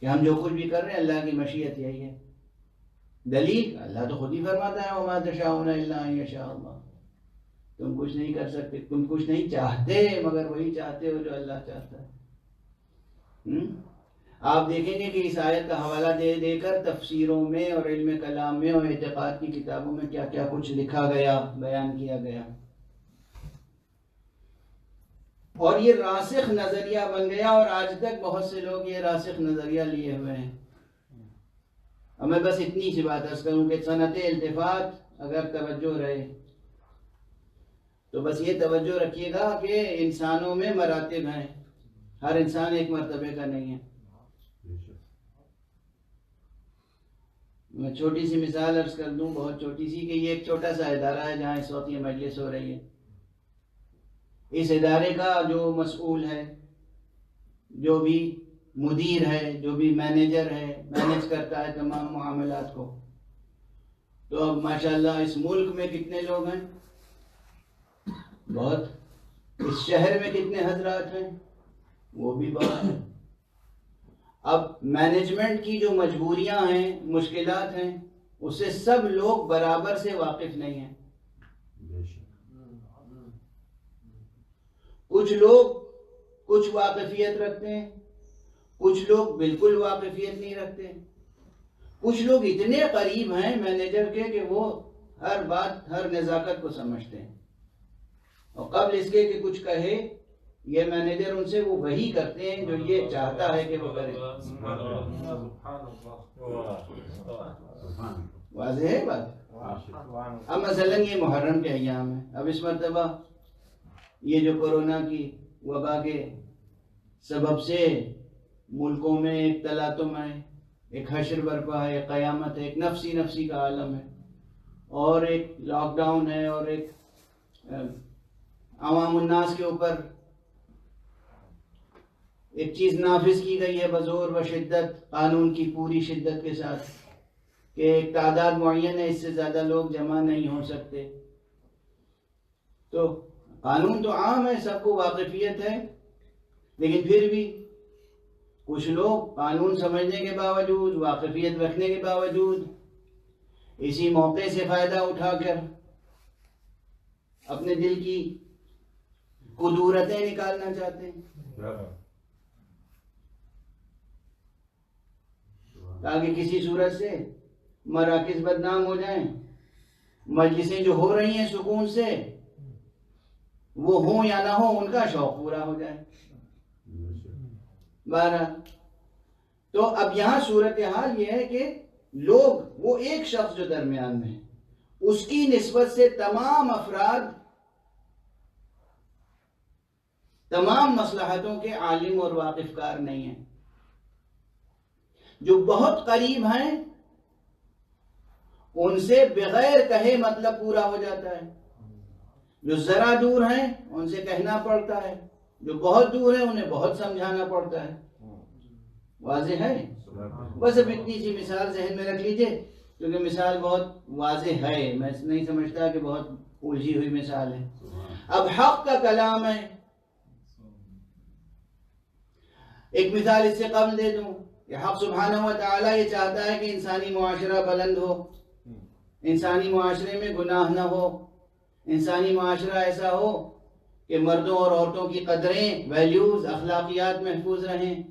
کہ ہم جو کچھ بھی کر رہے ہیں اللہ کی مشیت یہی ہے۔ دلیل اللہ تو خود ہی فرماتا ہے وَمَا تَشَاءُونَ إِلَّا أَن يَشَاءَ اللَّهُ، تم کچھ نہیں کر سکتے، تم کچھ نہیں چاہتے مگر وہی چاہتے ہو جو اللہ چاہتا ہے۔ آپ دیکھیں گے کہ اس آیت کا حوالہ دے دے کر تفسیروں میں اور علم کلام میں اور اعتقاد کی کتابوں میں کیا کیا کچھ لکھا گیا، بیان کیا گیا، اور یہ راسخ نظریہ بن گیا، اور آج تک بہت سے لوگ یہ راسخ نظریہ لیے ہوئے ہیں۔ اور میں بس اتنی سی بات عرض کروں کہ صنعت التفات اگر توجہ رہے تو بس یہ توجہ رکھیے گا کہ انسانوں میں مراتب ہیں، ہر انسان ایک مرتبے کا نہیں ہے۔ میں چھوٹی سی مثال عرض کر دوں، بہت چھوٹی سی، کہ یہ ایک چھوٹا سا ادارہ ہے جہاں اس وقت یہ مجلس ہو رہی ہے۔ اس ادارے کا جو مسئول ہے، جو بھی مدیر ہے، جو بھی مینیجر ہے، مینیج کرتا ہے تمام معاملات کو، تو اب ماشاءاللہ اس ملک میں کتنے لوگ ہیں؟ بہت۔ اس شہر میں کتنے حضرات ہیں؟ وہ بھی بہت ہیں۔ اب مینجمنٹ کی جو مجبوریاں ہیں، مشکلات ہیں، اس سے سب لوگ برابر سے واقف نہیں ہیں. کچھ لوگ کچھ واقفیت رکھتے ہیں، کچھ لوگ بالکل واقفیت نہیں رکھتے، کچھ لوگ اتنے قریب ہیں مینیجر کے کہ وہ ہر بات، ہر نزاکت کو سمجھتے ہیں، اور قبل اس کے کہ کچھ کہے یہ مینیجر ان سے وہ وہی کرتے ہیں جو یہ چاہتا ہے کہ وہ کرے. واضح ہے بات؟ اب مثلا یہ محرم کے ایام ہے. اب اس مرتبہ یہ جو کورونا کی وبا کے سبب سے ملکوں میں ایک تلاطم ہے، ایک حشر برپا ہے، ایک قیامت ہے، ایک نفسی کا عالم ہے، اور ایک لاک ڈاؤن ہے، اور ایک عوام الناس کے اوپر ایک چیز نافذ کی گئی ہے بزور و شدت، قانون کی پوری شدت کے ساتھ، کہ ایک تعداد معین ہے، اس سے زیادہ لوگ جمع نہیں ہو سکتے. تو قانون تو عام ہے، سب کو واقفیت ہے، لیکن پھر بھی کچھ لوگ قانون سمجھنے کے باوجود، واقفیت رکھنے کے باوجود، اسی موقع سے فائدہ اٹھا کر اپنے دل کی قدورتیں نکالنا چاہتے ہیں، تاکہ کسی صورت سے مراکز بدنام ہو جائیں، مجلسیں جو ہو رہی ہیں سکون سے، وہ ہوں یا نہ ہوں، ان کا شوق پورا ہو جائے. بہرحال تو اب یہاں صورتحال یہ ہے کہ لوگ، وہ ایک شخص جو درمیان میں ہے، اس کی نسبت سے تمام افراد تمام مصلحتوں کے عالم اور واقف کار نہیں ہیں. جو بہت قریب ہیں ان سے بغیر کہے مطلب پورا ہو جاتا ہے، جو ذرا دور ہیں ان سے کہنا پڑتا ہے، جو بہت دور ہیں انہیں بہت سمجھانا پڑتا ہے. واضح ہے؟ بس اب اتنی سی مثال ذہن میں رکھ لیجئے، کیونکہ مثال بہت واضح ہے، میں نہیں سمجھتا کہ بہت الجھی ہوئی مثال ہے. اب حق کا کلام ہے. ایک مثال اس سے قبل دے دوں کہ حق سبحانہ و تعالیٰ یہ چاہتا ہے کہ انسانی معاشرہ بلند ہو، انسانی معاشرے میں گناہ نہ ہو، انسانی معاشرہ ایسا ہو کہ مردوں اور عورتوں کی قدریں، ویلیوز، اخلاقیات محفوظ رہیں.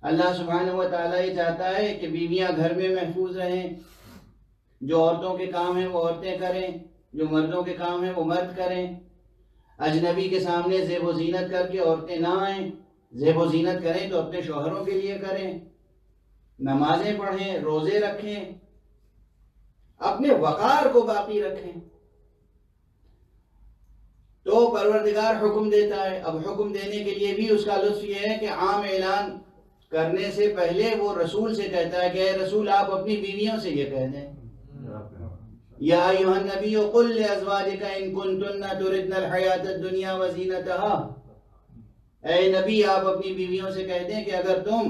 اللہ سبحانہ و تعالیٰ یہ چاہتا ہے کہ بیویاں گھر میں محفوظ رہیں، جو عورتوں کے کام ہیں وہ عورتیں کریں، جو مردوں کے کام ہیں وہ مرد کریں. اجنبی کے سامنے زیب و زینت کر کے عورتیں نہ آئیں، زیب و زینت کریں تو اپنے شوہروں کے لیے کریں، نمازیں پڑھیں، روزے رکھیں، اپنے وقار کو باقی رکھیں. تو پروردگار حکم دیتا ہے. اب حکم دینے کے لیے بھی اس کا لطف یہ ہے کہ عام اعلان کرنے سے پہلے وہ رسول سے کہتا ہے کہ اے رسول آپ اپنی بیویوں سے یہ کہہ دیں، یا ایھا النبی قل لازواجک ان کنتن تردن الحیاۃ الدنیا وزینتها. اے نبی آپ اپنی بیویوں سے کہہ دیں کہ اگر تم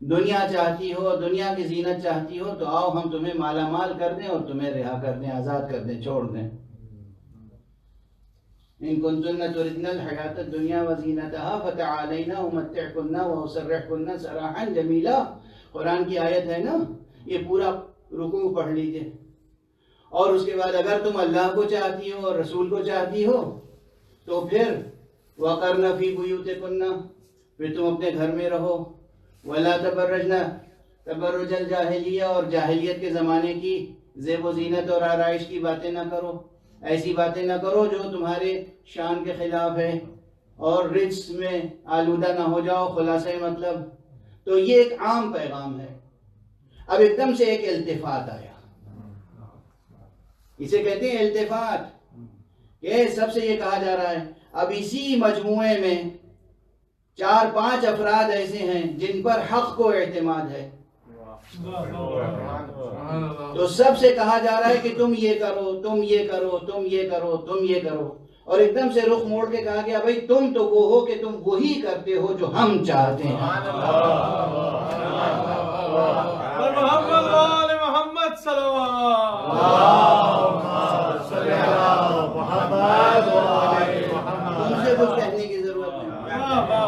دنیا چاہتی ہو، دنیا کی زینت چاہتی ہو، تو آؤ ہم تمہیں مالا مال کر دیں اور تمہیں رہا کر دیں، آزاد کر دیں، چھوڑ دیں. ان کنتن تردن الحیاۃ الدنیا وزینتها فتعالینا امتعکن واسرحکن سراحا جمیلا. قرآن کی آیت ہے نا، یہ پورا رکوع پڑھ لیجئے. اور اس کے بعد اگر تم اللہ کو چاہتی ہو اور رسول کو چاہتی ہو تو پھر وَقَرْنَ فِي بُيُوتِكُنَّ، پھر تم اپنے گھر میں رہو. وَلَا تَبَرَّجْنَ تَبَرُّجَ الْجَاهِلِيَّةِ، اور جاہلیت کے زمانے کی زیب و زینت اور آرائش کی باتیں نہ کرو، ایسی باتیں نہ کرو جو تمہارے شان کے خلاف ہے، اور رجس میں آلودہ نہ ہو جاؤ. خلاصہ مطلب تو یہ ایک عام پیغام ہے. اب ایک دم سے ایک التفات آیا، اسے کہتے ہیں التفات، کہ سب سے یہ کہا جا رہا ہے اب اسی مجموعے میں 4-5 افراد ایسے ہیں جن پر حق کو اعتماد ہے، تو سب سے کہا جا رہا ہے کہ تم یہ کرو، تم یہ کرو، تم یہ کرو، تم یہ کرو. اور ایک دم سے رخ موڑ کے کہا گیا بھائی تم تو وہ ہو کہ تم وہی کرتے ہو جو ہم چاہتے ہیں. محمد تم سے کچھ کہنے کی ضرورت نہیں.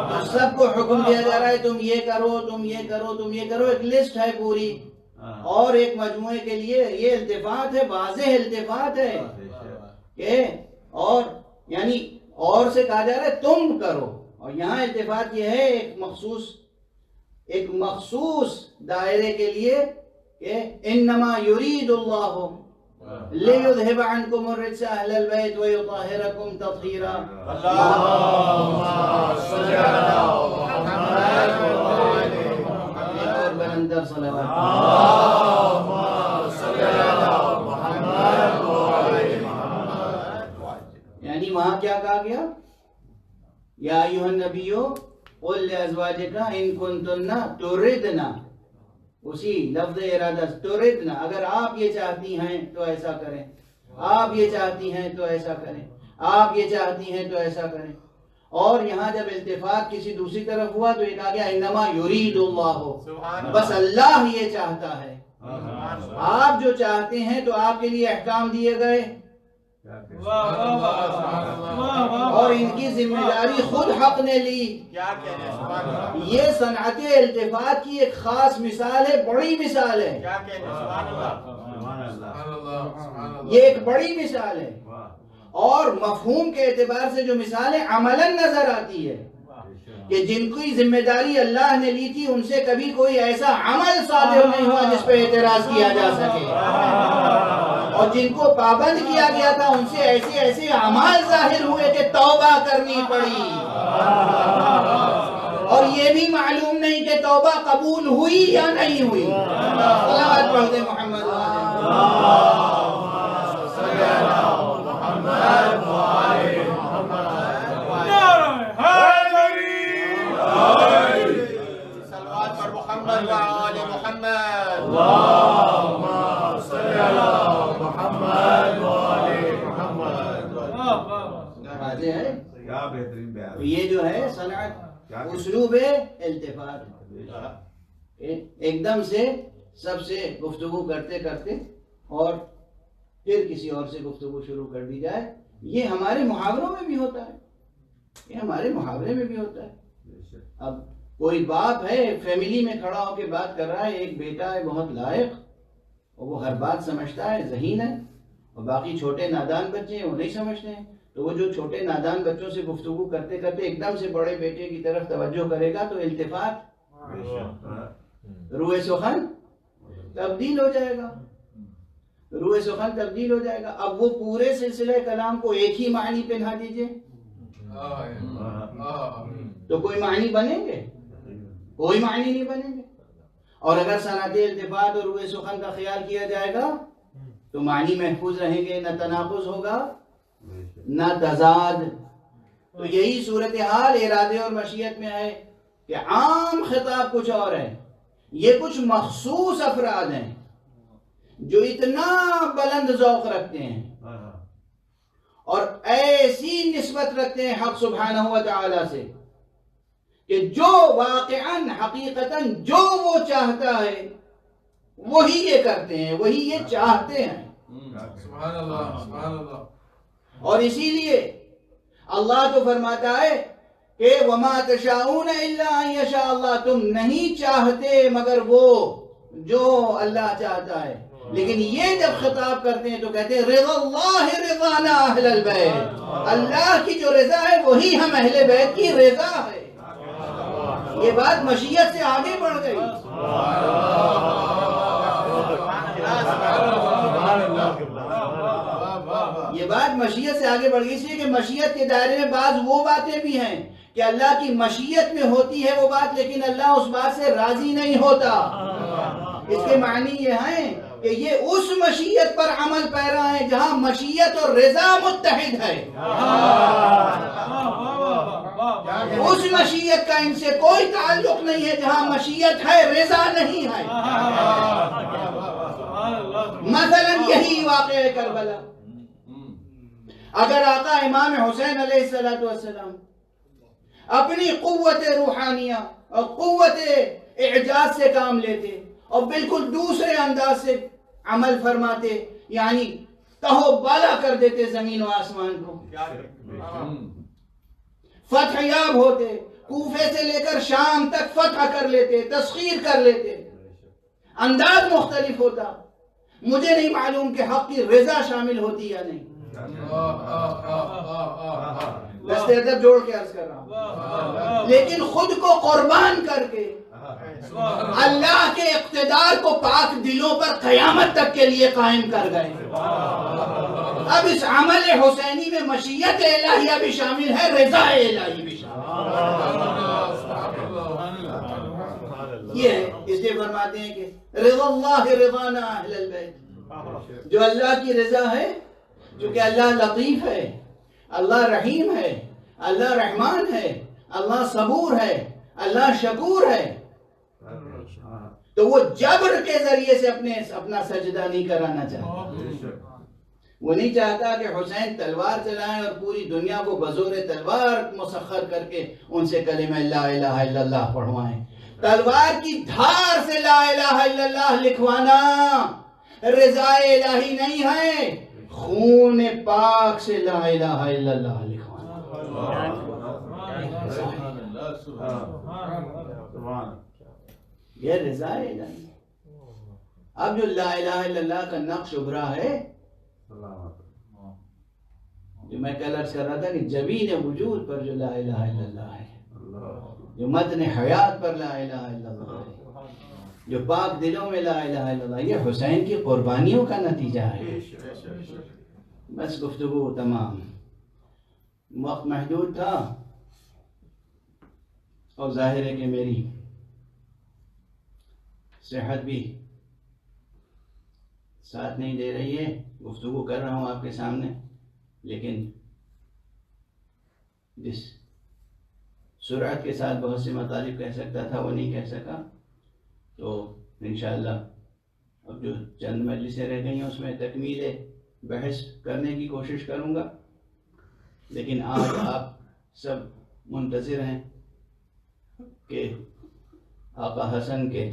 تو سب کو حکم دیا جا جا رہا ہے تم یہ کرو، تم یہ کرو، تم یہ کرو، ایک لسٹ ہے پوری، اور ایک مجموعے کے لیے یہ التفات ہے، واضح التفات ہے کہ اور یعنی اور سے کہا جا رہا ہے تم کرو، اور یہاں التفات یہ ہے ایک مخصوص دائرے کے لیے کہ انما یرید اللہ لیذہب عنکم الرجس اہل البیت ویطہرکم تطہیرا۔ اللہم صلی علی محمد اور بلندر صلوات۔ اللہم صلی علی محمد یعنی وہاں کیا کہا گیا؟ یا ایھا النبی قل لازواجک ان کنتن تردن، اسی لفظ ارادہ تردن، اگر آپ یہ چاہتی ہیں تو ایسا کریں، آپ یہ چاہتی ہیں تو ایسا کریں، آپ یہ چاہتی ہیں تو ایسا کریں۔ اور یہاں جب التفات کسی دوسری طرف ہوا تو یہ کہا گیا انما یرید اللہ، بس اللہ یہ چاہتا ہے، آپ جو چاہتے ہیں تو آپ کے لیے احکام دیے گئے، اور ان کی ذمہ داری خود حق نے لی۔ یہ صنعت التفات کی ایک خاص مثال ہے، بڑی مثال ہے، یہ ایک بڑی مثال ہے، اور مفہوم کے اعتبار سے جو مثال ہے عملاً نظر آتی ہے کہ جن کی ذمہ داری اللہ نے لی تھی ان سے کبھی کوئی ایسا عمل صادر نہیں ہوا جس پہ اعتراض کیا جا سکے، اور جن کو پابند کیا گیا تھا ان سے ایسے اعمال ظاہر ہوئے کہ توبہ کرنی پڑی، اور یہ بھی معلوم نہیں کہ توبہ قبول ہوئی یا نہیں ہوئی۔ صلوات پڑھتے محمد صلوات پر محمد وآل محمد۔ یہ جو ہے صنعت اسلوب التفات، ایک دم سے سب سے گفتگو کرتے کرتے اور پھر کسی اور سے گفتگو شروع کر دی جائے، یہ ہمارے محاوروں میں بھی ہوتا ہے، یہ ہمارے محاورے میں بھی ہوتا ہے۔ اب کوئی باپ ہے فیملی میں کھڑا ہو کے بات کر رہا ہے، ایک بیٹا ہے بہت لائق اور وہ ہر بات سمجھتا ہے، ذہین ہے، اور باقی چھوٹے نادان بچے ہیں وہ نہیں سمجھتے ہیں، تو وہ جو چھوٹے نادان بچوں سے گفتگو کرتے کرتے ایک دم سے بڑے بیٹے کی طرف توجہ کرے گا تو التفات، روح سخن تبدیل ہو جائے گا، روح سخن تبدیل ہو جائے گا۔ اب وہ پورے سلسلہ کلام کو ایک ہی معنی پہنا دیجئے تو کوئی معنی بنیں گے؟ کوئی معنی نہیں بنیں گے۔ اور اگر صنعت التفات اور روح سخن کا خیال کیا جائے گا تو معنی محفوظ رہیں گے، نہ تناقض ہوگا نہ تضاد۔ تو یہی صورتحال ارادے اور مشیت میں ہے کہ عام خطاب کچھ اور ہے، یہ کچھ مخصوص افراد ہیں جو اتنا بلند ذوق رکھتے ہیں اور ایسی نسبت رکھتے ہیں حق سبحانہ و تعالی سے کہ جو واقعاً حقیقتاً جو وہ چاہتا ہے وہی یہ کرتے ہیں، وہی یہ چاہتے ہیں۔ سبحان اللہ، سبحان اللہ۔ اور اسی لیے اللہ تو فرماتا ہے کہ وَمَا تَشَاءُونَ إِلَّا أَن يَشَاءَ اللَّهُ، تم نہیں چاہتے مگر وہ جو اللہ چاہتا ہے، لیکن یہ جب خطاب کرتے ہیں تو کہتے ہیں رضا اللہ رضانا اہل البیت، اللہ کی جو رضا ہے وہی ہم اہل بیت کی رضا ہے۔ یہ بات مشیت سے آگے بڑھ گئی۔ یہ بات مشیت سے آگے بڑھ گئی، اس لیے کہ مشیت کے دائرے میں بعض وہ باتیں بھی ہیں کہ اللہ کی مشیت میں ہوتی ہے وہ بات، لیکن اللہ اس بات سے راضی نہیں ہوتا۔ اس کے معنی یہ ہیں کہ یہ اس مشیت پر عمل پیرا ہے جہاں مشیت اور رضا متحد ہے، اس مشیت کا ان سے کوئی تعلق نہیں ہے جہاں مشیت ہے رضا نہیں ہے۔ مثلا یہی واقعہ کربلا، اگر آقا امام حسین علیہ السلام اپنی قوت روحانیہ اور قوت اعجاز سے کام لیتے اور بالکل دوسرے انداز سے عمل فرماتے، یعنی تہو بالا کر دیتے زمین و آسمان کو، فتح یاب ہوتے، کوفے سے لے کر شام تک فتح کر لیتے، تسخیر کر لیتے، انداز مختلف ہوتا. مجھے نہیں معلوم کہ حق کی رضا شامل ہوتی یا نہیں. دست ادب جوڑ کے عرض کر رہا ہوں. لیکن خود کو قربان کر کے اللہ کے اقتدار کو پاک دلوں پر قیامت تک کے لیے قائم کر گئے. اب اس عمل حسینی میں مشیت الہیہ بھی شامل ہے، رضا الہی بھی شامل ہے. یہ ہے، اس لیے فرماتے ہیں کہ رضا اللہ رضانا اہل البیت. جو اللہ کی رضا ہے، چونکہ اللہ لطیف ہے، اللہ رحیم ہے، اللہ رحمان ہے، اللہ صبور ہے، اللہ شکور ہے، تو وہ جبر کے ذریعے سے اپنا سجدہ نہیں کرانا چاہتا. وہ نہیں چاہتا کہ حسین تلوار چلائیں اور پوری دنیا کو بزور تلوار مسخر کر کے ان سے کلمہ لا الہ الا اللہ پڑھوائیں. تلوار کی دھار سے لا الہ الا اللہ لکھوانا رضا الہی نہیں ہے، خون پاک سے لا الہ الا اللہ لکھوانا. یہ رضا الہی. اب جو لا الہ الا اللہ کا نقش ابھرا ہے، جو میں کل عرض کر رہا تھا کہ جبین وجود پر جو لا الہ الا اللہ ہے، جو متن حیات پر لا الہ الا اللہ ہے، جو پاک دلوں میں لا الہ الا اللہ، یہ حسین کی قربانیوں کا نتیجہ ہے. بس گفتگو تمام، وقت محدود تھا اور ظاہر ہے کہ میری صحت بھی ساتھ نہیں دے رہی ہے. گفتگو کر رہا ہوں آپ کے سامنے، لیکن جس سرعت کے ساتھ بہت سے مطالب کہہ سکتا تھا وہ نہیں کہہ سکا. تو انشاءاللہ اب جو چند مجلسیں رہ گئی ہیں اس میں تکمیل بحث کرنے کی کوشش کروں گا. لیکن آج آپ سب منتظر ہیں کہ آقا حسن کے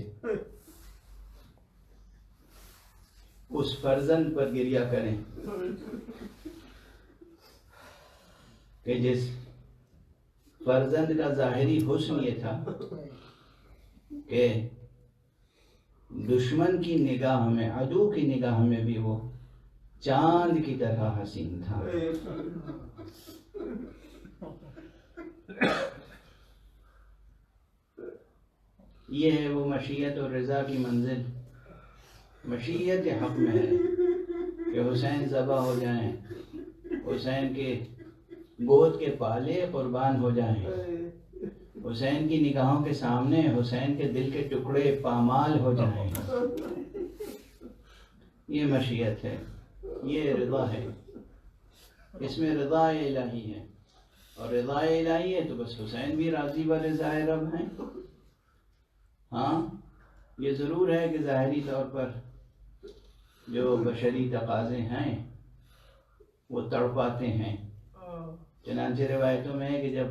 اس فرزند پر گریہ کریں کہ جس فرزند کا ظاہری حسن یہ تھا کہ دشمن کی نگاہ میں، عدو کی نگاہ میں بھی وہ چاند کی طرح حسین تھا. یہ ہے وہ مشیت اور رضا کی منزل. مشیت حق میں ہے کہ حسین ذبح ہو جائیں، حسین کے گود کے پالے قربان ہو جائیں، حسین کی نگاہوں کے سامنے حسین کے دل کے ٹکڑے پامال ہو جائیں. یہ مشیت ہے، یہ رضا ہے. اس میں رضا الہی ہے، اور رضا الہی ہے تو بس حسین بھی راضی و رضا رب ہیں. ہاں یہ ضرور ہے کہ ظاہری طور پر جو بشری تقاضے ہیں وہ تڑپاتے ہیں. چنانچہ روایتوں میں ہے کہ جب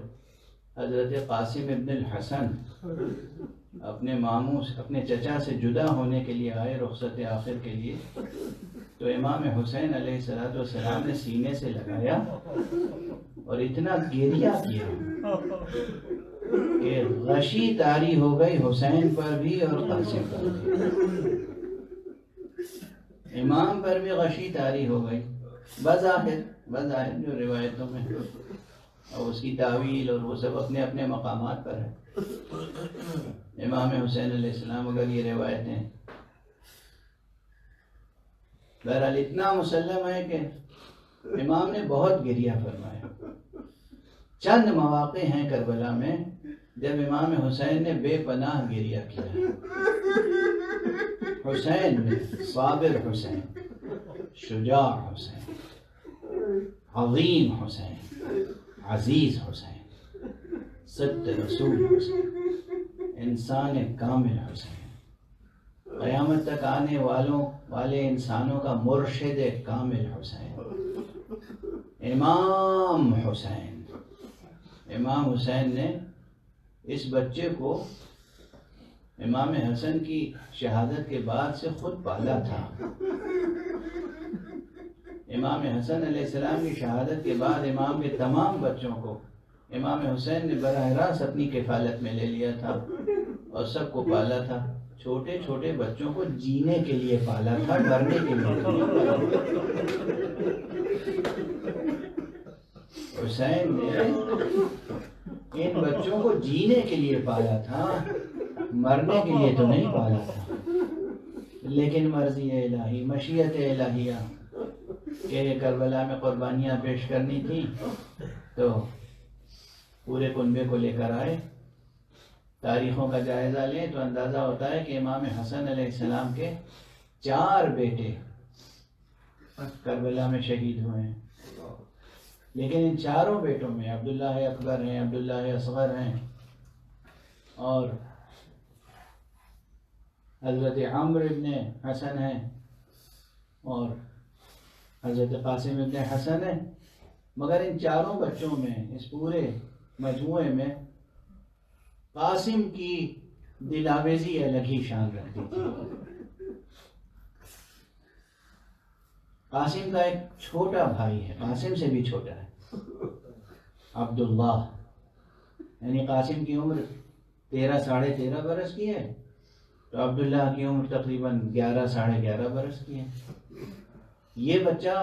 حضرت قاسم ابن الحسن اپنے ماموں اپنے چچا سے جدا ہونے کے لیے آئے رخصت آخر کے لیے، تو امام حسین علیہ السلام نے سینے سے لگایا اور اتنا گریہ کیا کہ غشی طاری ہو گئی حسین پر بھی اور قاسم پر بھی. امام پر بھی غشی طاری ہو گئی بظاہر جو روایتوں میں، اور اس کی تعویل اور وہ سب اپنے اپنے مقامات پر ہے. امام حسین علیہ السلام اگر یہ روایتیں بہرحال اتنا مسلم ہے کہ امام نے بہت گریہ فرمایا. چند مواقع ہیں کربلا میں جب امام حسین نے بے پناہ گریہ کیا ہے. حسین نے، صابر حسین، شجاع حسین، عظیم حسین، عزیز حسین، صدق رسول حسین، انسان کامل حسین، قیامت تک آنے والے انسانوں کا مرشد کامل حسین، امام حسین. امام حسین نے اس بچے کو امام حسن کی شہادت کے بعد سے خود پالا تھا. امام حسن علیہ السلام کی شہادت کے بعد امام کے تمام بچوں کو امام حسین نے براہ راست اپنی کفالت میں لے لیا تھا اور سب کو پالا تھا. چھوٹے چھوٹے بچوں کو جینے کے لیے پالا تھا, ڈرنے کے لیے نہیں. حسین نے ان بچوں کو جینے کے لیے پالا تھا, مرنے کے لیے تو نہیں پالا تھا. لیکن مرضی الہی, مشیت الہیہ کہ کربلا میں قربانیاں پیش کرنی تھی تو پورے کنبے کو لے کر آئے. تاریخوں کا جائزہ لیں تو اندازہ ہوتا ہے کہ امام حسن علیہ السلام کے 4 بیٹے کربلا میں شہید ہوئے ہیں. لیکن ان 4 بیٹوں میں عبداللہ اکبر ہیں, عبداللہ اصغر ہیں, اور حضرت عمرو ابن حسن ہیں, اور حضرت قاسم ابن حسن ہیں. مگر ان 4 بچوں میں, اس پورے مجموعے میں, قاسم کی دل آویزی الگ ہی شان رکھتی تھی. قاسم کا ایک چھوٹا بھائی ہے, قاسم سے بھی چھوٹا ہے, عبداللہ. یعنی قاسم کی عمر 13 ساڑھے 13 برس کی ہے, تو عبداللہ کی عمر تقریباً 11 ساڑھے 11 برس کی ہے. یہ بچہ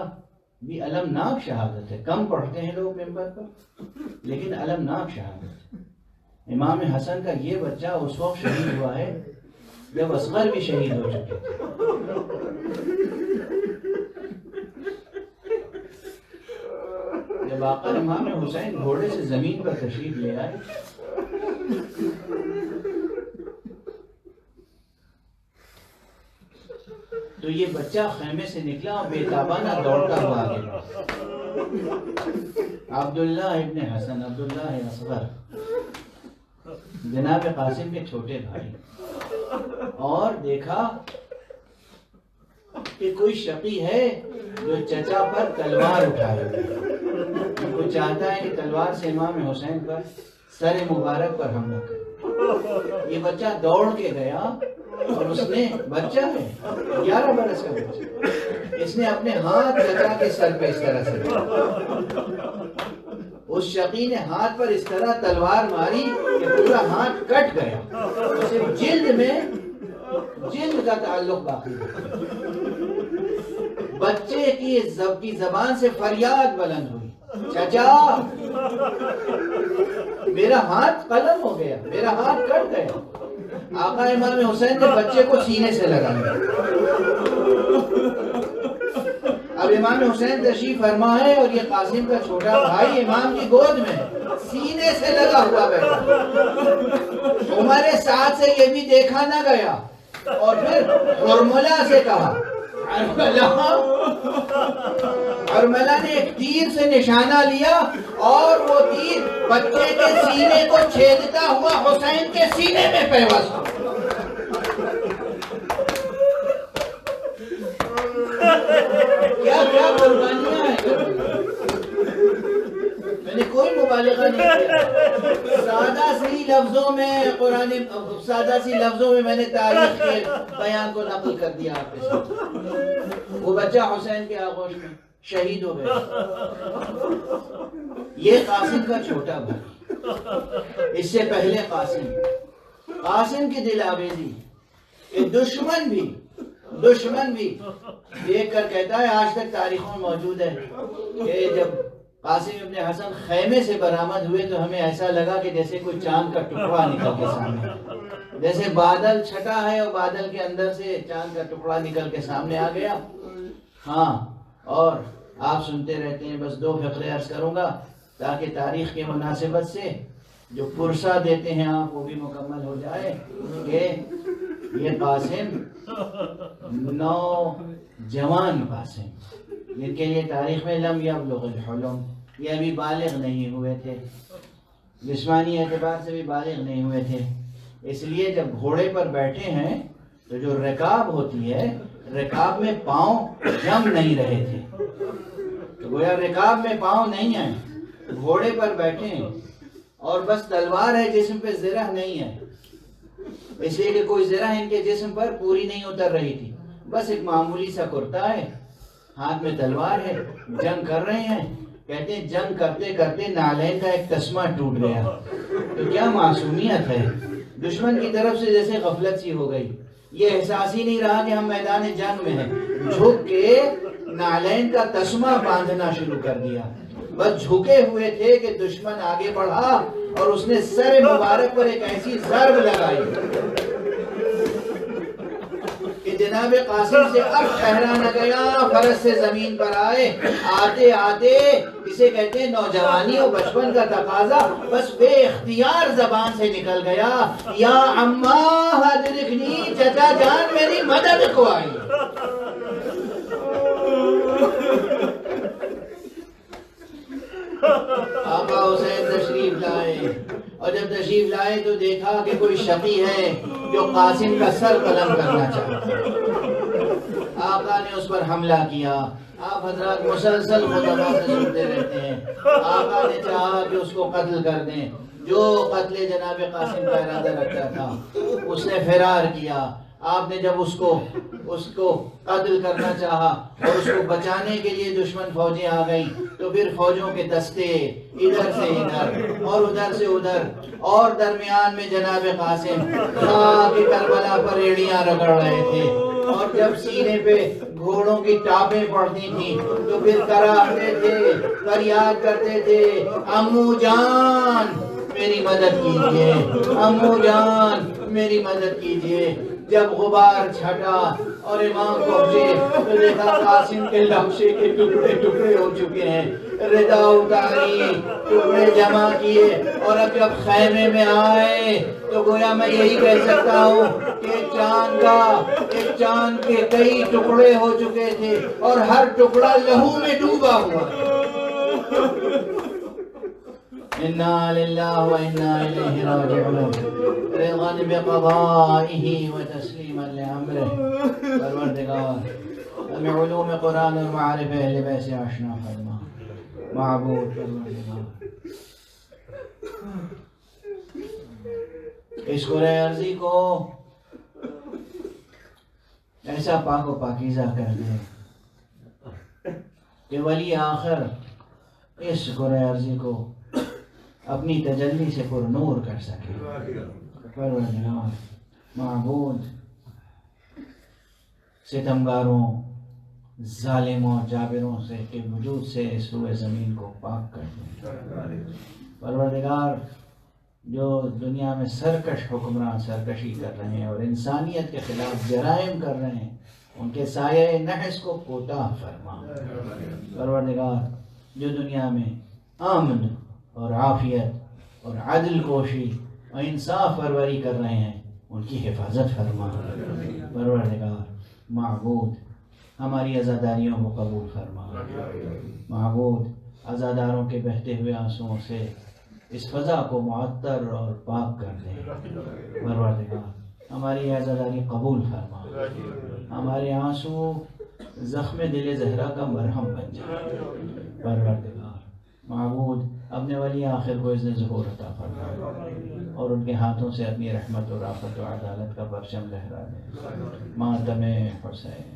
بھی المناک شہادت ہے. کم پڑھتے ہیں لوگ ممبر پر, لیکن المناک شہادت ہے. امام حسن کا یہ بچہ اس وقت شہید ہوا ہے جب اصغر بھی شہید ہو چکے تھے. جب آقا امام حسین گھوڑے سے زمین پر تشریف لے آئے تو یہ بچہ خیمے سے نکلا اور بے تابانہ دوڑتا ہوا آگے بڑھا. عبداللہ ابن حسن, عبداللہ اصغر, جناب قاسم کے چھوٹے بھائی, اور دیکھا کہ کوئی شقی ہے جو چچا پر تلوار اٹھائے. وہ چاہتا ہے کہ تلوار سے امام حسین پر, سر مبارک پر حملہ کرے. یہ بچہ دوڑ کے گیا اور اس نے, بچہ ہے 11 برس کا بچہ, اس نے اپنے ہاتھ چچا کے سر پہ اس طرح سے دیا. اس شقی نے ہاتھ پر اس طرح تلوار ماری کہ پورا ہاتھ کٹ گیا. صرف جلد میں, جلد کا تعلق باقی ہے. بچے کی زبان سے فریاد بلند ہوئی, چچا میرا ہاتھ قلم ہو گیا, میرا ہاتھ کٹ گیا. آقا امام حسین نے بچے کو سینے سے لگا لیا. اب امام حسین تشریف فرما ہے اور یہ قاسم کا چھوٹا بھائی امام کی گود میں سینے سے لگا ہوا بیٹھا. عمر سعد سے یہ بھی دیکھا نہ گیا اور پھر حرملہ سے کہا, حرملہ نے ایک تیر سے نشانہ لیا اور وہ تیر بچے کے سینے کو چھیدتا ہوا حسین کے سینے میں پیوست ہوا. کیا کیا قربانیاں ہیں. میں نے کوئی مبالغہ نہیں کیا. سادہ سی لفظوں میں قرآن, سادہ سی لفظوں میں نے تاریخ کے بیان کو نقل کر دیا آپ کے ساتھ. وہ بچہ حسین کے آغوش میں شہید ہو گیا. یہ قاسم کا چھوٹا بھائی. اس سے پہلے قاسم کی دل آویزی کہ دشمن بھی دیکھ کر کہتا ہے, آج تک تاریخوں میں موجود ہے کہ جب قاسم ابن حسن خیمے سے برآمد ہوئے تو ہمیں ایسا لگا کہ جیسے کوئی چاند کا ٹکڑا نکل کے سامنے, جیسے بادل چھٹا ہے اور بادل کے اندر سے چاند کا ٹکڑا نکل کے سامنے آ گیا. ہاں, اور آپ سنتے رہتے ہیں. بس 2 فقرے عرض کروں گا تاکہ تاریخ کے مناسبت سے جو پرسہ دیتے ہیں آپ وہ بھی مکمل ہو جائے کہ یہ قاسم نوجوان قاسم, جن کے لیے تاریخ میں لم یبلغ الحلم, یہ ابھی بالغ نہیں ہوئے تھے, جسمانی اعتبار سے بھی بالغ نہیں ہوئے تھے. اس لیے جب گھوڑے پر بیٹھے ہیں تو جو رکاب ہوتی ہے, رکاب میں پاؤں جم نہیں رہے تھے. تو گویا رکاب میں پاؤں نہیں ہیں, گھوڑے پر بیٹھے ہیں اور بس تلوار ہے, جسم پہ زرہ نہیں ہے. اس لیے کہ کوئی زرہ ان کے جسم پر پوری نہیں اتر رہی تھی. بس ایک معمولی سا کرتا ہے, ہاتھ میں تلوار ہے, جنگ کر رہے ہیں. کہتے ہیں جنگ کرتے کرتے نالین کا ایک تسمہ ٹوٹ گیا. تو کیا معصومیت ہے, دشمن کی طرف سے جیسے غفلت سی ہو گئی, یہ احساس ہی نہیں رہا کہ ہم میدان جنگ میں ہیں. جھک کے نالین کا تسمہ باندھنا شروع کر دیا. بس جھکے ہوئے تھے کہ دشمن آگے بڑھا اور اس نے سر مبارک پر ایک ایسی ضرب لگائی کہ جناب قاسم سے اب ٹھہرا نہ گیا, فرس سے زمین پر آئے. آتے آتے اسے کہتے ہیں نوجوانی اور بچپن کا تقاضا, بس بے اختیار زبان سے نکل گیا, یا اماں ادرکنی, چچا جان میری مدد کو آئی. آقا حسین تشریف لائے, اور جب تشریف لائے تو دیکھا کہ کوئی شقی ہے جو قاسم کا سر قلم کرنا چاہتا ہے. آقا نے اس پر حملہ کیا. آپ حضرات مسلسل خطبہ سے سنتے رہتے ہیں. آقا نے چاہا کہ اس کو قتل کر دیں. جو قتل جناب قاسم کا ارادہ رکھتا تھا اس نے فرار کیا. آپ نے جب اس کو قتل کرنا چاہا اور اس کو بچانے کے لیے دشمن فوجیں آ گئیں, تو پھر فوجوں کے دستے ادھر سے ادھر اور ادھر سے ادھر, اور درمیان میں جناب قاسم خاک کربلا پر ایڑیاں رگڑ رہے تھے. اور جب سینے پہ گھوڑوں کی ٹاپیں پڑتی تھیں تو پھر کراہتے تھے, فریاد کرتے تھے, امو جان میری مدد کیجئے, امو جان میری مدد کیجئے. جب غبار چھٹا اور امام پہنچے تو دیکھا قاسم کے لاشے کے ٹکڑے ٹکڑے ہو چکے ہیں. ردا اتاری, ٹکڑے جمع کیے, اور اب جب خیمے میں آئے تو گویا میں یہی کہہ سکتا ہوں کہ ایک چاند کے کئی ٹکڑے ہو چکے تھے اور ہر ٹکڑا لہو میں ڈوبا ہوا. انا للہ و انا الیہ راجعون, رضا بقضائہ و تسلیما لامرہ. پروردگار ہمیں علوم قرآن اور معارف اہل بیت سے آشنا فرما. معبود پروردگار اس قرآن عرضی کو ایسا پاک و پاکیزہ کر دے کہ ولی آخر اس قرآن عرضی کو اپنی تجلی سے پر نور کر سکے. پروردگار معبود ستمگاروں, ظالموں, جابروں سے کے وجود سے اس روئے زمین کو پاک کر دیں. پروردگار جو دنیا میں سرکش حکمران سرکشی کر رہے ہیں اور انسانیت کے خلاف جرائم کر رہے ہیں, ان کے سایہ نحس کو کوتاہ فرما. پروردگار جو دنیا میں امن اور عافیت اور عدل کوشی اور انصاف پروری کر رہے ہیں, ان کی حفاظت فرما. پروردگار معبود ہماری عزاداریوں کو قبول فرما. معبود عزاداروں کے بہتے ہوئے آنسوؤں سے اس فضا کو معطر اور پاک کر دے. پروردگار ہماری عزاداری قبول فرما. ہمارے آنسو زخم دل زہرا کا مرہم بن جائے. پروردگار معبود اپنے ولی آخر کو اذن ظہور عطا فرما اور ان کے ہاتھوں سے اپنی رحمت و رافت و عدالت کا پرچم لہرا دے. ماتم حسین.